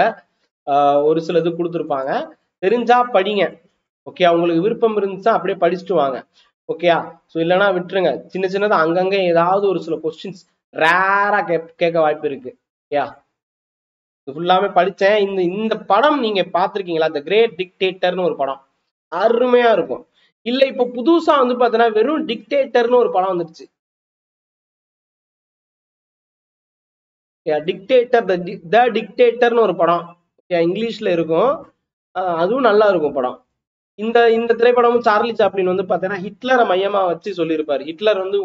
ஒரு சிலது கொடுத்துருப்பாங்க. தெரிஞ்சா படிங்க. ஓகே, உங்களுக்கு விருப்பம் இருந்துச்சா அப்படியே படிச்சுட்டு வாங்க. ஓகேயா? சோ இல்லைன்னா விட்டுருங்க. சின்ன சின்னதா அங்கங்க ஏதாவது ஒரு சில கொஸ்டின்ஸ் ரேரா கேட்க வாய்ப்பு இருக்கு. ஓகேயா? ஃபுல்லாமே படிச்சேன். இந்த படம் நீங்க பாத்திருக்கீங்களா? தி கிரேட் டிக்டேட்டர்னு ஒரு படம் அருமையா இருக்கும். இல்ல இப்ப புதுசா வந்து பாத்தீங்கன்னா வெறும் டிக்டேட்டர்னு ஒரு படம் வந்துருச்சு. டிக்டேட்டர் த டிக்டேட்டர்னு ஒரு படம் இங்கிலீஷ்ல இருக்கும். அதுவும் நல்லா இருக்கும் படம். இந்த திரைப்படமும் சார்லி சாப்ளின் வந்து பாத்தீங்கன்னா ஹிட்லரை மையமா வச்சு சொல்லியிருப்பாரு. ஹிட்லர் வந்து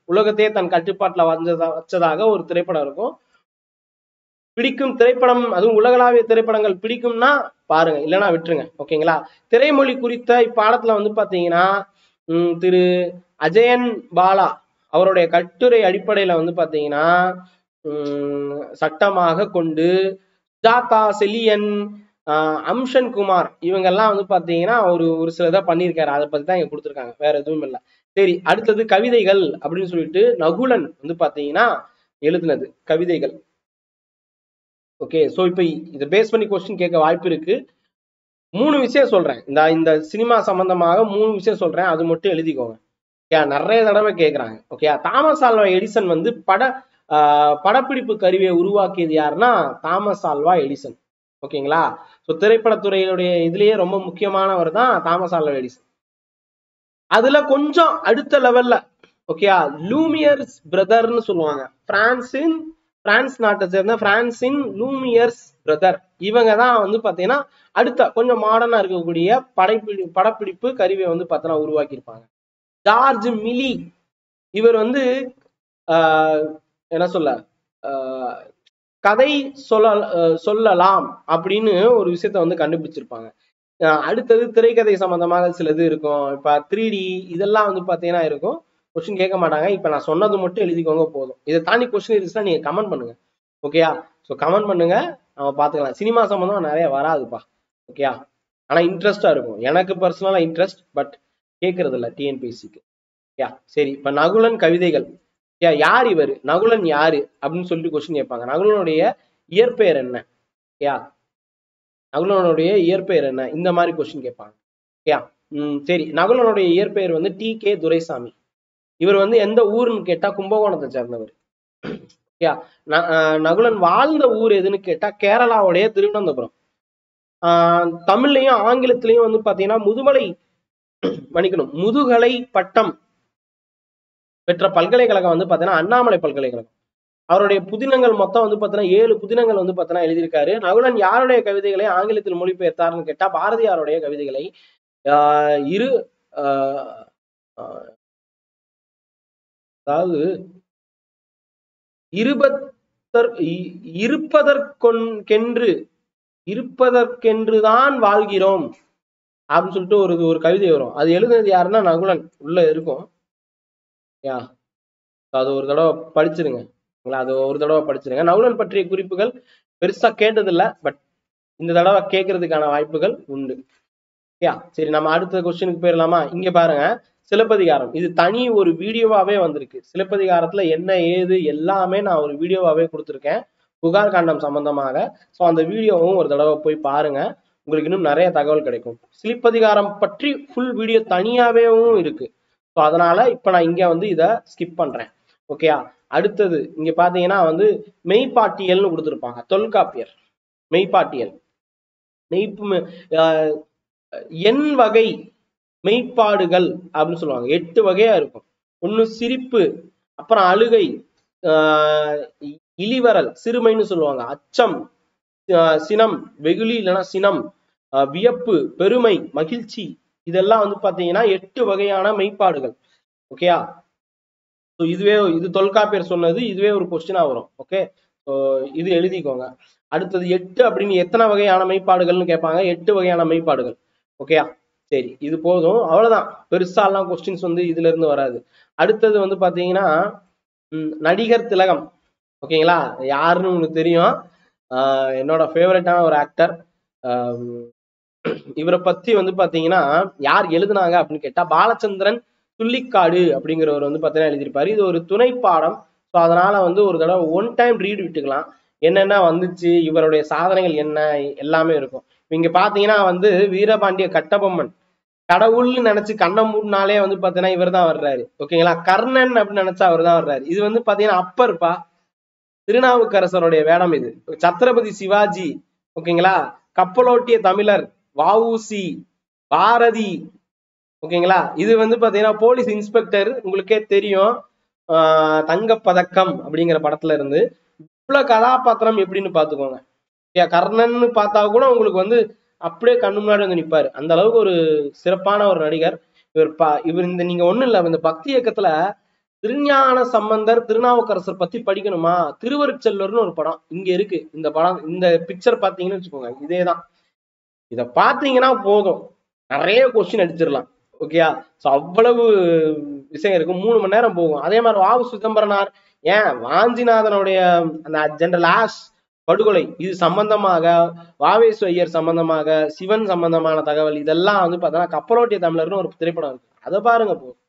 உலகத்தையே தன் கட்டுப்பாட்டுல வச்சதாக ஒரு திரைப்படம் இருக்கும். பிடிக்கும் திரைப்படம், அதுவும் உலகளாவிய திரைப்படங்கள் பிடிக்கும்னா பாருங்க, இல்லைன்னா விட்டுருங்க. ஓகேங்களா? திரைமொழி குறித்த இப்பாடத்துல வந்து பாத்தீங்கன்னா திரு அஜயன் பாலா அவருடைய கட்டுரை அடிப்படையில வந்து பாத்தீங்கன்னா சட்டமாக கொண்டு ஜாதா செலியன் அம்சன் குமார் இவங்கெல்லாம் வந்து பாத்தீங்கன்னா ஒரு சிலதா பண்ணியிருக்காரு. அதை பத்தி தான் இங்க கொடுத்துருக்காங்க, வேற எதுவும் இல்லை. சரி, அடுத்தது கவிதைகள் அப்படின்னு சொல்லிட்டு நகுலன் வந்து பாத்தீங்கன்னா எழுதுனது கவிதைகள். ஓகே, சோ இப்ப இதை பேஸ் பண்ணி கொஸ்டின் கேட்க வாய்ப்பு இருக்கு. 3 விஷயம் சொல்றேன், இந்த சினிமா சம்பந்தமாக 3 விஷயம் சொல்றேன், அது மட்டும் எழுதிக்கோங்க. நிறைய தடவை கேட்கிறாங்க. ஓகே, தாமஸ் ஆல்வா எடிசன் வந்து படப்பிடிப்பு கருவியை உருவாக்கியது யாருன்னா தாமஸ் ஆல்வா எடிசன். ஓகேங்களா? சோ திரைப்படத்துறையுடைய இதுலயே ரொம்ப முக்கியமானவர் தான் தாமஸ் ஆல்வா எடிசன். அதுல கொஞ்சம் அடுத்த லெவல்ல ஓகேயா லூமியர்ஸ் பிரதர்னு சொல்லுவாங்க. பிரான்ஸ் நாட்டை சேர்ந்த பிரான்சின் லூமியர்ஸ் பிரதர் இவங்க தான் வந்து பாத்தீங்கன்னா அடுத்த கொஞ்சம் மாடர்னா இருக்கக்கூடிய படப்பிடிப்பு கருவியை வந்து பாத்தீங்கன்னா உருவாக்கி இருப்பாங்க. ஜார்ஜ் மிலி இவர் வந்து என்ன சொல்ல கதை சொல்லலாம் அப்படின்னு ஒரு விஷயத்த வந்து கண்டுபிடிச்சிருப்பாங்க. அடுத்தது திரைக்கதை சம்பந்தமாக சிலது இருக்கும். இப்ப 3D இதெல்லாம் வந்து பாத்தீங்கன்னா இருக்கும். கொஸ்டின் கேட்க மாட்டாங்க. இப்ப நான் சொன்னது மட்டும் எழுதிக்கோங்க போதும். இதை தாண்டி கொஸ்டின் இருந்துச்சுன்னா நீங்க கமெண்ட் பண்ணுங்க. ஓகேயா? சோ கமெண்ட் பண்ணுங்க, நம்ம பாத்துக்கலாம். சினிமா சம்பந்தம் நிறைய வராதுப்பா. ஓகேயா? ஆனா இன்ட்ரெஸ்டா இருக்கும். எனக்கு பர்சனலா இன்ட்ரெஸ்ட், பட் கேட்கறது இல்ல டிஎன்பிஎஸ்சிக்கு. யா சரி, இப்ப நகுலன் கவிதைகள். யார் இவர், நகுலன் யாரு அப்படின்னு சொல்லிட்டு கொஸ்டின் கேட்பாங்க. நகுலனுடைய இயற்பெயர் என்ன? யா நகுலனுடைய இயற்பெயர் என்ன, இந்த மாதிரி கொஸ்டின் கேட்பாங்க. யா சரி, நகுலனுடைய இயற்பெயர் வந்து டி.கே. துரைசாமி. இவர் வந்து எந்த ஊருன்னு கேட்டா கும்பகோணத்தை சேர்ந்தவர். நகுலன் வாழ்ந்த ஊர் எதுன்னு கேட்டா கேரளாவுடைய திருவனந்தபுரம். தமிழ்லையும் ஆங்கிலத்திலையும் வந்து பாத்தீங்கன்னா முதுகலை பட்டம் பெற்ற பல்கலைக்கழகம் வந்து பாத்தீங்கன்னா அண்ணாமலை பல்கலைக்கழகம். அவருடைய புதினங்கள் மொத்தம் வந்து பாத்தீங்கன்னா 7 புதினங்கள் வந்து பாத்தீங்கன்னா எழுதியிருக்காரு. நகுலன் யாருடைய கவிதைகளை ஆங்கிலத்தில் மொழிபெயர்த்தார்னு கேட்டா பாரதியாருடைய கவிதைகளை இரு அதாவது இருப்பதற்கென்றுதான் வாழ்கிறோம் அப்படின்னு சொல்லிட்டு ஒரு கவிதை வரும். அது எழுதுனது யாருன்னா நகுலன் உள்ள இருக்கும். யா அது ஒரு தடவை படிச்சிருங்க. அது ஒரு தடவை படிச்சிருங்க. நகுலன் பற்றிய குறிப்புகள் பெருசா கேட்டதில்லை, பட் இந்த தடவை கேட்கறதுக்கான வாய்ப்புகள் உண்டு. யா சரி, நம்ம அடுத்த கொஸ்டினுக்கு போயிடலாமா? இங்க பாருங்க, சிலப்பதிகாரம். இது தனி ஒரு வீடியோவாவே வந்திருக்கு. சிலப்பதிகாரத்துல என்ன ஏது எல்லாமே நான் ஒரு வீடியோவாவே கொடுத்துருக்கேன், புகார் காண்டம் சம்பந்தமாக. ஸோ அந்த வீடியோவும் ஒரு தடவை போய் பாருங்க, உங்களுக்கு இன்னும் நிறைய தகவல் கிடைக்கும். சிலப்பதிகாரம் பற்றி ஃபுல் வீடியோ தனியாவேவும் இருக்கு. ஸோ அதனால இப்ப நான் இங்க வந்து இதை ஸ்கிப் பண்றேன். ஓகேயா? அடுத்தது இங்க பாத்தீங்கன்னா வந்து மெய்ப்பாட்டியல்னு கொடுத்துருப்பாங்க. தொல்காப்பியர் மெய்ப்பாட்டியல். எண் வகை மெய்ப்பாடுகள் அப்படின்னு சொல்லுவாங்க. 8 வகையா இருக்கும். ஒண்ணு சிரிப்பு, அப்புறம் அழுகை, இளிவரல் சிறுமைன்னு சொல்லுவாங்க, அச்சம், சினம், வெகுளி இல்லைன்னா சினம், வியப்பு, பெருமை, மகிழ்ச்சி, இதெல்லாம் வந்து பாத்தீங்கன்னா 8 வகையான மெய்ப்பாடுகள். ஓகேயா? இது தொல்காப்பியர் சொன்னது. இதுவே ஒரு கொஸ்டினா வரும். ஓகே, இது எழுதிக்கோங்க. அடுத்தது 8 அப்படின்னு எத்தனை வகையான மெய்ப்பாடுகள்னு கேட்பாங்க. 8 வகையான மெய்ப்பாடுகள். ஓகேயா? சரி, இது போதும், அவ்வளவுதான். பெருசாலாம் கொஸ்டின்ஸ் வந்து இதுல இருந்து வராது. அடுத்தது வந்து பாத்தீங்கன்னா நடிகர் திலகம். ஓகேங்களா? யாருன்னு உங்களுக்கு தெரியும், என்னோட ஃபேவரட்டான ஒரு ஆக்டர். இவரை பத்தி வந்து பாத்தீங்கன்னா யார் எழுதுனாங்க அப்படின்னு கேட்டா பாலச்சந்திரன் துள்ளிக்காடு அப்படிங்கிறவர் வந்து பாத்தீங்கன்னா எழுதியிருப்பாரு. இது ஒரு துணை பாடம். ஸோ அதனால வந்து ஒரு தடவை ஒன் டைம் ரீட் விட்டுக்கலாம். என்னென்ன வந்துச்சு, இவருடைய சாதனைகள் என்ன, எல்லாமே இருக்கும். இங்க பாத்தீங்கன்னா வந்து வீரபாண்டிய கட்டபொம்மன் கடவுள்னு நினைச்சு கண்ணை மூடினாலே வந்து பாத்தீங்கன்னா இவர் தான் வர்றாரு. ஓகேங்களா? கர்ணன் அப்படின்னு நினைச்சா அவர் தான் வர்றாரு. இது வந்து பாத்தீங்கன்னா அப்பர்ப்பா, திருநாவுக்கரசருடைய வேடம் இது. சத்ரபதி சிவாஜி, ஓகேங்களா, கப்பலோட்டிய தமிழர் வஉசி, பாரதி, ஓகேங்களா. இது வந்து பாத்தீங்கன்னா போலீஸ் இன்ஸ்பெக்டர், உங்களுக்கே தெரியும், தங்கப்பதக்கம் அப்படிங்கிற படத்துல இருந்து. இவ்வளவு கதாபாத்திரம் எப்படின்னு பாத்துக்கோங்க. கர்ணன் பார்த்தா கூட உங்களுக்கு வந்து அப்படியே கண்ணு முன்னாடி வந்து நிப்பாரு. அந்த அளவுக்கு ஒரு சிறப்பான ஒரு நடிகர் இவர். இந்த நீங்க ஒண்ணும் இல்ல, இந்த பக்தி இயக்கத்துல திருஞான சம்பந்தர் திருநாவுக்கரசர் பத்தி படிக்கணுமா, திருவருட்செல்வர்னு ஒரு படம் இங்க இருக்கு. இந்த படம், இந்த பிக்சர் பாத்தீங்கன்னு வச்சுக்கோங்க, இதேதான். இத பாத்தீங்கன்னா போதும், நிறைய கொஸ்டின் அடிச்சிடலாம். ஓகேயா? சோ அவ்வளவு விஷயம் இருக்கு. 3 மணி நேரம் போகும். அதே மாதிரி வாவு சிதம்பரனார், ஏன் வாஞ்சிநாதனுடைய அந்த ஜெனரல் ஆஷ் படுகொலை, இது சம்பந்தமாக, வாவேசு ஐயர் சம்பந்தமாக, சிவன் சம்பந்தமான தகவல், இதெல்லாம் வந்து பார்த்தோன்னா கப்பலோட்டிய தமிழர்னு ஒரு திரைப்படம் இருக்கு, அதை பாருங்க போதும்.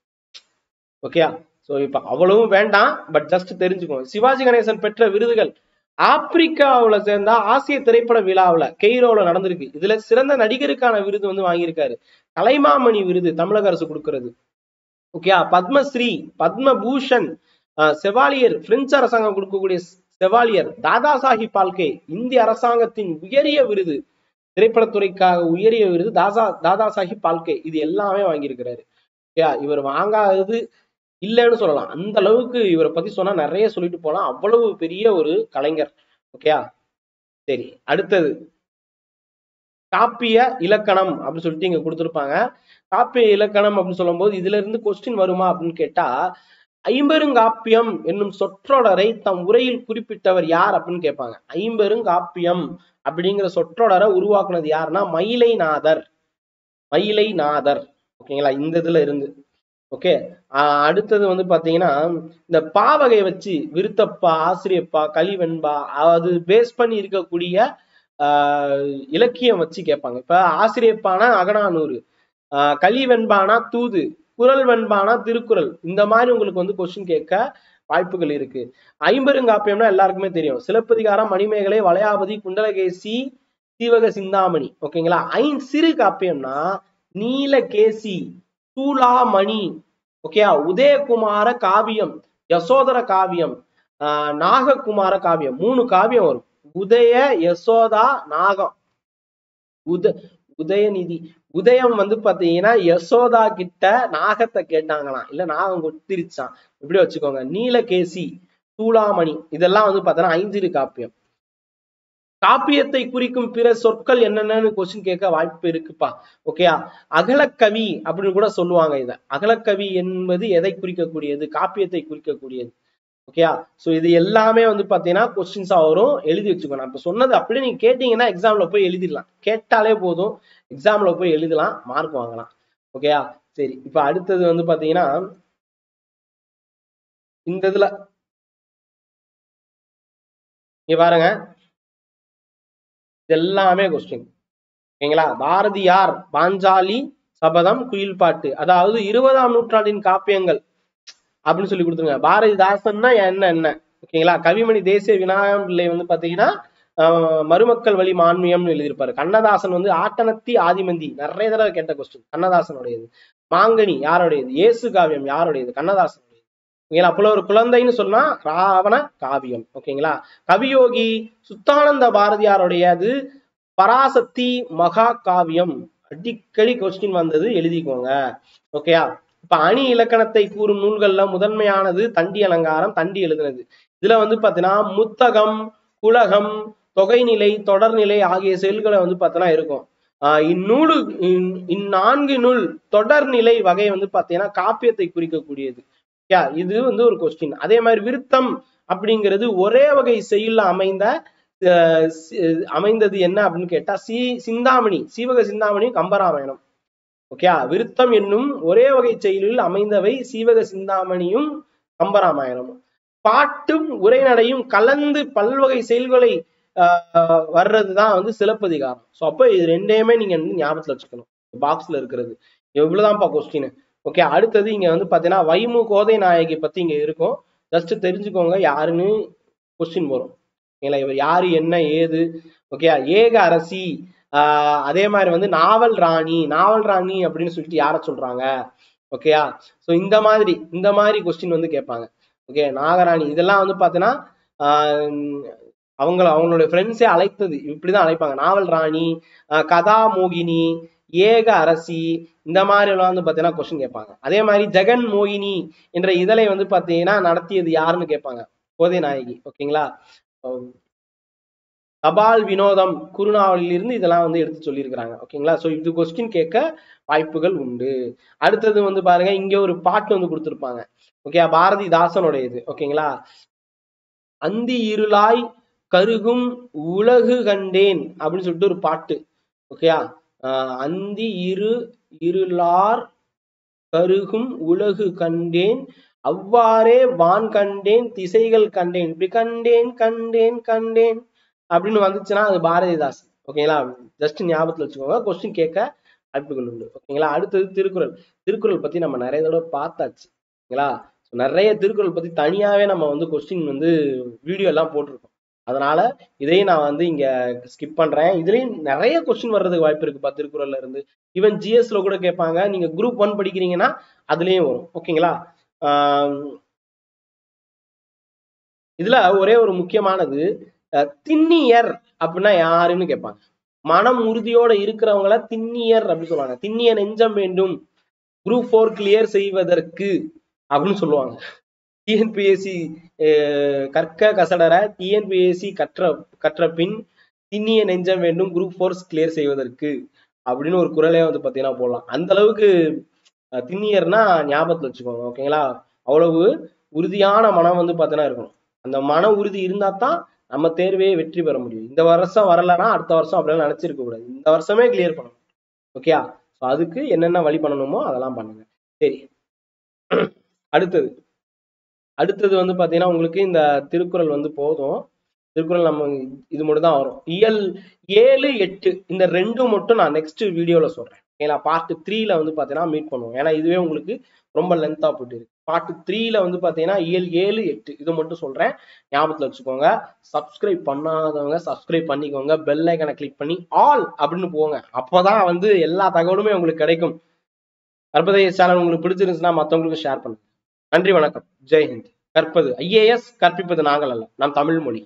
ஓகேயா? சோ இப்ப அவ்வளவும் வேண்டாம், பட் ஜஸ்ட் தெரிஞ்சுக்கோங்க. சிவாஜி கணேசன் பெற்ற விருதுகள். ஆப்பிரிக்காவுல சேர்ந்த ஆசிய திரைப்பட விழாவுல கெய்ரோல நடந்திருக்கு. இதுல சிறந்த நடிகருக்கான விருது வந்து வாங்கியிருக்காரு. கலைமாமணி விருது தமிழக அரசு கொடுக்கிறது. Okay, Padma Shri, Padma Bhushan, chevalier, French அரசாங்கம் கொடுக்கக்கூடிய செவாலியர், தாதா சாஹிப் பால்கே, இந்திய அரசாங்கத்தின் உயரிய விருது, திரைப்படத்துறைக்காக உயரிய விருது தாதா சாஹிப் பால்கே, இது எல்லாமே வாங்கியிருக்கிறாரு. இவர் வாங்காதது இல்லைன்னு சொல்லலாம். அந்த அளவுக்கு இவரை பத்தி சொன்னா நிறைய சொல்லிட்டு போலாம். அவ்வளவு பெரிய ஒரு கலைஞர். ஓகேயா? சரி, அடுத்தது காப்பிய இலக்கணம் அப்படின்னு சொல்லிட்டு இங்க கொடுத்துருப்பாங்க. காப்பிய இலக்கணம் அப்படின்னு சொல்லும் போது இதுல இருந்து கொஸ்டின் வருமா அப்படின்னு கேட்டா, ஐம்பெருங்காப்பியம் என்னும் சொற்றொடரை தம் உரையில் குறிப்பிட்டவர் யார் அப்படின்னு கேட்பாங்க. ஐம்பெருங்காப்பியம் அப்படிங்கிற சொற்றொடரை உருவாக்குனது யாருன்னா மயிலைநாதர். ஓகேங்களா? இந்த இதுல இருந்து. ஓகே, அடுத்தது வந்து பாத்தீங்கன்னா இந்த பாவகை வச்சு விருத்தப்பா, ஆசிரியப்பா, கலிவெண்பா, அது பேஸ் பண்ணி இருக்கக்கூடிய இலக்கியம் வச்சு கேட்பாங்க. இப்ப ஆசிரியப்பானா அகநானூறு, கலிவெண்பானா தூது, குறள் வெண்பானா திருக்குறள். இந்த மாதிரி உங்களுக்கு வந்து கொஸ்டின் கேட்க வாய்ப்புகள் இருக்கு. ஐம்பெருங்காப்பியம்னா எல்லாருக்குமே தெரியும். சிலப்பதிகாரம், மணிமேகலை, வளையாபதி, குண்டலகேசி, சீவக சிந்தாமணி. ஓகேங்களா. சிறு காப்பியம்னா நீலகேசி, சூளாமணி, ஓகே, உதயகுமார காவியம், யசோதர காவியம், நாககுமார காவியம். 3 காவியம் வரும். உதய, யசோதா, நாகம். உதயநிதி. உதயம் வந்து பாத்தீங்கன்னா யசோதா கிட்ட நாகத்தை கேட்டாங்களாம், இல்ல நாகம் கொத்திருச்சான், இப்படி வச்சுக்கோங்க. நீலகேசி, சூளாமணி, இதெல்லாம் வந்து பாத்தீங்கன்னா ஐஞ்சிறு காப்பியம். காப்பியத்தை குறிக்கும் பிற சொற்கள் என்னென்னு கொஸ்டின் கேட்க வாய்ப்பு இருக்குப்பா. ஓகேயா. அகலக்கவி அப்படின்னு கூட சொல்லுவாங்க. இத அகலக்கவி என்பது எதை குறிக்கக்கூடியது? காப்பியத்தை குறிக்கக்கூடியது. ஓகேயா. சோ இது எல்லாமே வந்து பாத்தீங்கன்னா கொஸ்டின்ஸா வரும், எழுதி வச்சுக்கணும். இப்ப சொன்னது அப்படியே நீங்க கேட்டீங்கன்னா எக்ஸாம்ல போய் எழுதிடலாம். கேட்டாலே போதும், எக்ஸாம்ல போய் எழுதலாம், மார்க் வாங்கலாம். ஓகேயா. சரி, இப்ப அடுத்தது வந்து பாத்தீங்கன்னா இந்த இதுல இங்க பாருங்க, இது எல்லாமே கொஸ்டின். ஓகேங்களா. பாரதியார் பாஞ்சாலி சபதம் குயில் பாட்டு, அதாவது 20ஆம் நூற்றாண்டின் காப்பியங்கள் அப்படின்னு சொல்லி கொடுத்துருங்க. பாரதிதாசன்னா என்ன என்ன ஓகேங்களா. கவிமணி தேசிய விநாயகம் பிள்ளை வந்து பாத்தீங்கன்னா மருமக்கள் வழி மான்மியம்னு எழுதியிருப்பாரு. கண்ணதாசன் வந்து ஆட்டனத்தி ஆதிமந்தி, நிறைய தடவை கேட்ட கொஸ்டின், கண்ணதாசனுடையது. மாங்கனி யாருடையது? இயேசு காவியம் யாருடையது? கண்ணதாசன். ஓகேங்களா. அப்போ ஒரு குழந்தைன்னு சொன்னா ராவண காவியம். ஓகேங்களா. கவியோகி சுத்தானந்த பாரதியாருடையது பராசக்தி மகா காவியம். அடிக்கடி கொஸ்டின் வந்தது, எழுதிக்கோங்க. ஓகேயா. இப்ப அணி இலக்கணத்தை கூறும் நூல்கள்ல முதன்மையானது தண்டி அலங்காரம், தண்டி எழுதுனது. இதுல வந்து பாத்தீங்கன்னா முத்தகம், குலகம், தொகைநிலை, தொடர்நிலை ஆகிய செயல்களை வந்து பாத்தீங்கன்னா இருக்கும். இந்நூலு இந்நான்கு நூல் தொடர்நிலை வகை வந்து பாத்தீங்கன்னா காப்பியத்தை குறிக்கக்கூடியது. இது வந்து ஒரு கொஸ்டின். அதே மாதிரி விருத்தம் அப்படிங்கிறது ஒரே வகை செயல்ல அமைந்தது என்ன அப்படின்னு கேட்டா சிந்தாமணி, சீவக சிந்தாமணி, கம்பராமாயணம். ஓகே. விருத்தம் என்னும் ஒரே வகை செயலில் அமைந்தவை சீவக சிந்தாமணியும் கம்பராமாயணமும். பாட்டும் உரைநடையும் கலந்து பல்வகை செயல்களை வர்றதுதான் வந்து சிலப்பதிகாரம். ஸோ அப்போ இது ரெண்டையுமே நீங்க வந்து ஞாபகத்துல வச்சுக்கணும். பாக்ஸ்ல இருக்கிறது எவ்வளவுதான்ப்பா கொஸ்டின். ஓகே. அடுத்தது இங்க வந்து பாத்தீங்கன்னா வைமு கோதை நாயகி பத்தி இங்க இருக்கும். ஜஸ்ட் தெரிஞ்சுக்கோங்க யாருன்னு கொஸ்டின் வரும். இவர் யாரு, என்ன, ஏது. ஓகே. ஏக அரசி, அதே மாதிரி வந்து நாவல் ராணி, நாவல் ராணி அப்படின்னு சொல்லிட்டு யார சொல்றாங்க? ஓகேயா. சோ இந்த மாதிரி கொஸ்டின் வந்து கேட்பாங்க. ஓகே. நாகராணி இதெல்லாம் வந்து பாத்தீங்கன்னா அவங்களுடைய ஃப்ரெண்ட்ஸே அழைத்தது இப்படிதான் அழைப்பாங்க. நாவல் ராணி, கதா மோகினி, ஏக அரசி, இந்த மாதிரி எல்லாம் வந்து பாத்தீங்கன்னா கொஸ்டின் கேட்பாங்க. அதே மாதிரி ஜெகன் மோகினி என்ற இதழை வந்து பாத்தீங்கன்னா நடத்தியது யாருன்னு கேட்பாங்க, கோதை நாயகி. ஓகேங்களா. தபால் வினோதம் குறுநாவலில் இருந்து இதெல்லாம் வந்து எடுத்து சொல்லியிருக்கிறாங்க. ஓகேங்களா. சோ இது கொஸ்டின் கேட்க வாய்ப்புகள் உண்டு. அடுத்தது வந்து பாருங்க, இங்க ஒரு பாட்டு வந்து கொடுத்திருப்பாங்க. ஓகே. பாரதிதாசனுடைய இது. ஓகேங்களா. அந்தி இருளாய் கருகும் உலகு கண்டேன் அப்படின்னு சொல்லிட்டு ஒரு பாட்டு. ஓகேயா. அந்தி இருளார் கருகும் உலகு கண்டேன், அவ்வாறே வான் கண்டேன், திசைகள் கண்டேன், இப்படி கண்டேன் கண்டேன் கண்டேன் அப்படின்னு வந்துச்சுன்னா அது பாரதிதாசன். ஓகேங்களா. ஜஸ்ட் ஞாபகத்துல வச்சுக்கோங்க, கொஸ்டின் கேட்க வாய்ப்புகள் உண்டு. ஓகேங்களா. அடுத்தது திருக்குறள். திருக்குறள் பத்தி நம்ம நிறைய தடவை பார்த்தாச்சு. ஓகேங்களா. நிறைய திருக்குறள் பத்தி தனியாவே நம்ம வந்து கொஸ்டின் வந்து வீடியோ எல்லாம் போட்டிருக்கோம். அதனால இதையும் நான் வந்து இங்க ஸ்கிப் பண்றேன். இதுலயும் நிறைய கொஸ்டின் வர்றதுக்கு வாய்ப்பு இருக்குப்பா திருக்குறள்ல இருந்து. ஈவன் ஜிஎஸ்ல கூட கேட்பாங்க. நீங்க குரூப் 1 படிக்கிறீங்கன்னா அதுலயும் வரும். ஓகேங்களா. இதுல ஒரே ஒரு முக்கியமானது, திண்ணியர் அப்படின்னா யாருன்னு கேட்பாங்க. மனம் உறுதியோட இருக்கிறவங்கள திண்ணியர் அப்படின்னு சொல்லுவாங்க. திண்ணிய நெஞ்சம் வேண்டும் குரூப் 4 கிளியர் செய்வதற்கு அப்படின்னு சொல்லுவாங்க. டிஎன்பிஎஸ்சி கற்க கசடர டிஎன்பிஎஸ்சி கற்ற பின் திண்ணிய நெஞ்சம் வேண்டும் குரூப் 4 கிளியர் செய்வதற்கு அப்படின்னு ஒரு குரலே வந்து பாத்தீங்கன்னா போடலாம். அந்த அளவுக்கு திண்ணியர்னா ஞாபகத்துல வச்சுக்கோங்க. ஓகேங்களா. அவ்வளவு உறுதியான மனம் வந்து பாத்தீங்கன்னா இருக்கணும். அந்த மன உறுதி இருந்தா தான் நம்ம தேர்வையே வெற்றி பெற முடியும். இந்த வருஷம் வரலன்னா அடுத்த வருஷம் அப்படிலாம் நினைச்சிருக்க கூடாது. இந்த வருஷமே கிளியர் பண்ணணும். ஓகேயா. அதுக்கு என்னென்ன வழி பண்ணணுமோ அதெல்லாம் பண்ணுங்க. சரி. அடுத்தது வந்து பாத்தீங்கன்னா உங்களுக்கு இந்த திருக்குறள் வந்து போதும். திருக்குறள் நம்ம இது மட்டும் தான் வரும். இயல் 7, 8 இந்த ரெண்டும் மட்டும் நான் நெக்ஸ்ட் வீடியோல சொல்றேன். ஏன்னா பார்ட் 3ல வந்து பாத்தீங்கன்னா மீட் பண்ணுவோம். ஏன்னா இதுவே உங்களுக்கு ரொம்ப லென்த்தா போயிட்டு இருக்கு. பார்ட் 3ல வந்து பாத்தீங்கன்னா இயல் 7, 8 இது மட்டும் சொல்றேன், ஞாபகத்துல வச்சுக்கோங்க. சப்ஸ்கிரைப் பண்ணாதவங்க சப்ஸ்கிரைப் பண்ணிக்கோங்க, பெல் ஐக்கனை கிளிக் பண்ணி ஆல் அப்படின்னு போங்க. அப்பதான் வந்து எல்லா தகவலுமே உங்களுக்கு கிடைக்கும். கற்பதை சேனல் உங்களுக்கு பிடிச்சிருந்துச்சுன்னா மற்றவங்களுக்கு ஷேர் பண்ணுங்க. நன்றி, வணக்கம், ஜெய்ஹிந்த். கற்பது IAS, கற்பிப்பது நாங்கள் அல்ல, நம் தமிழ் மொழி.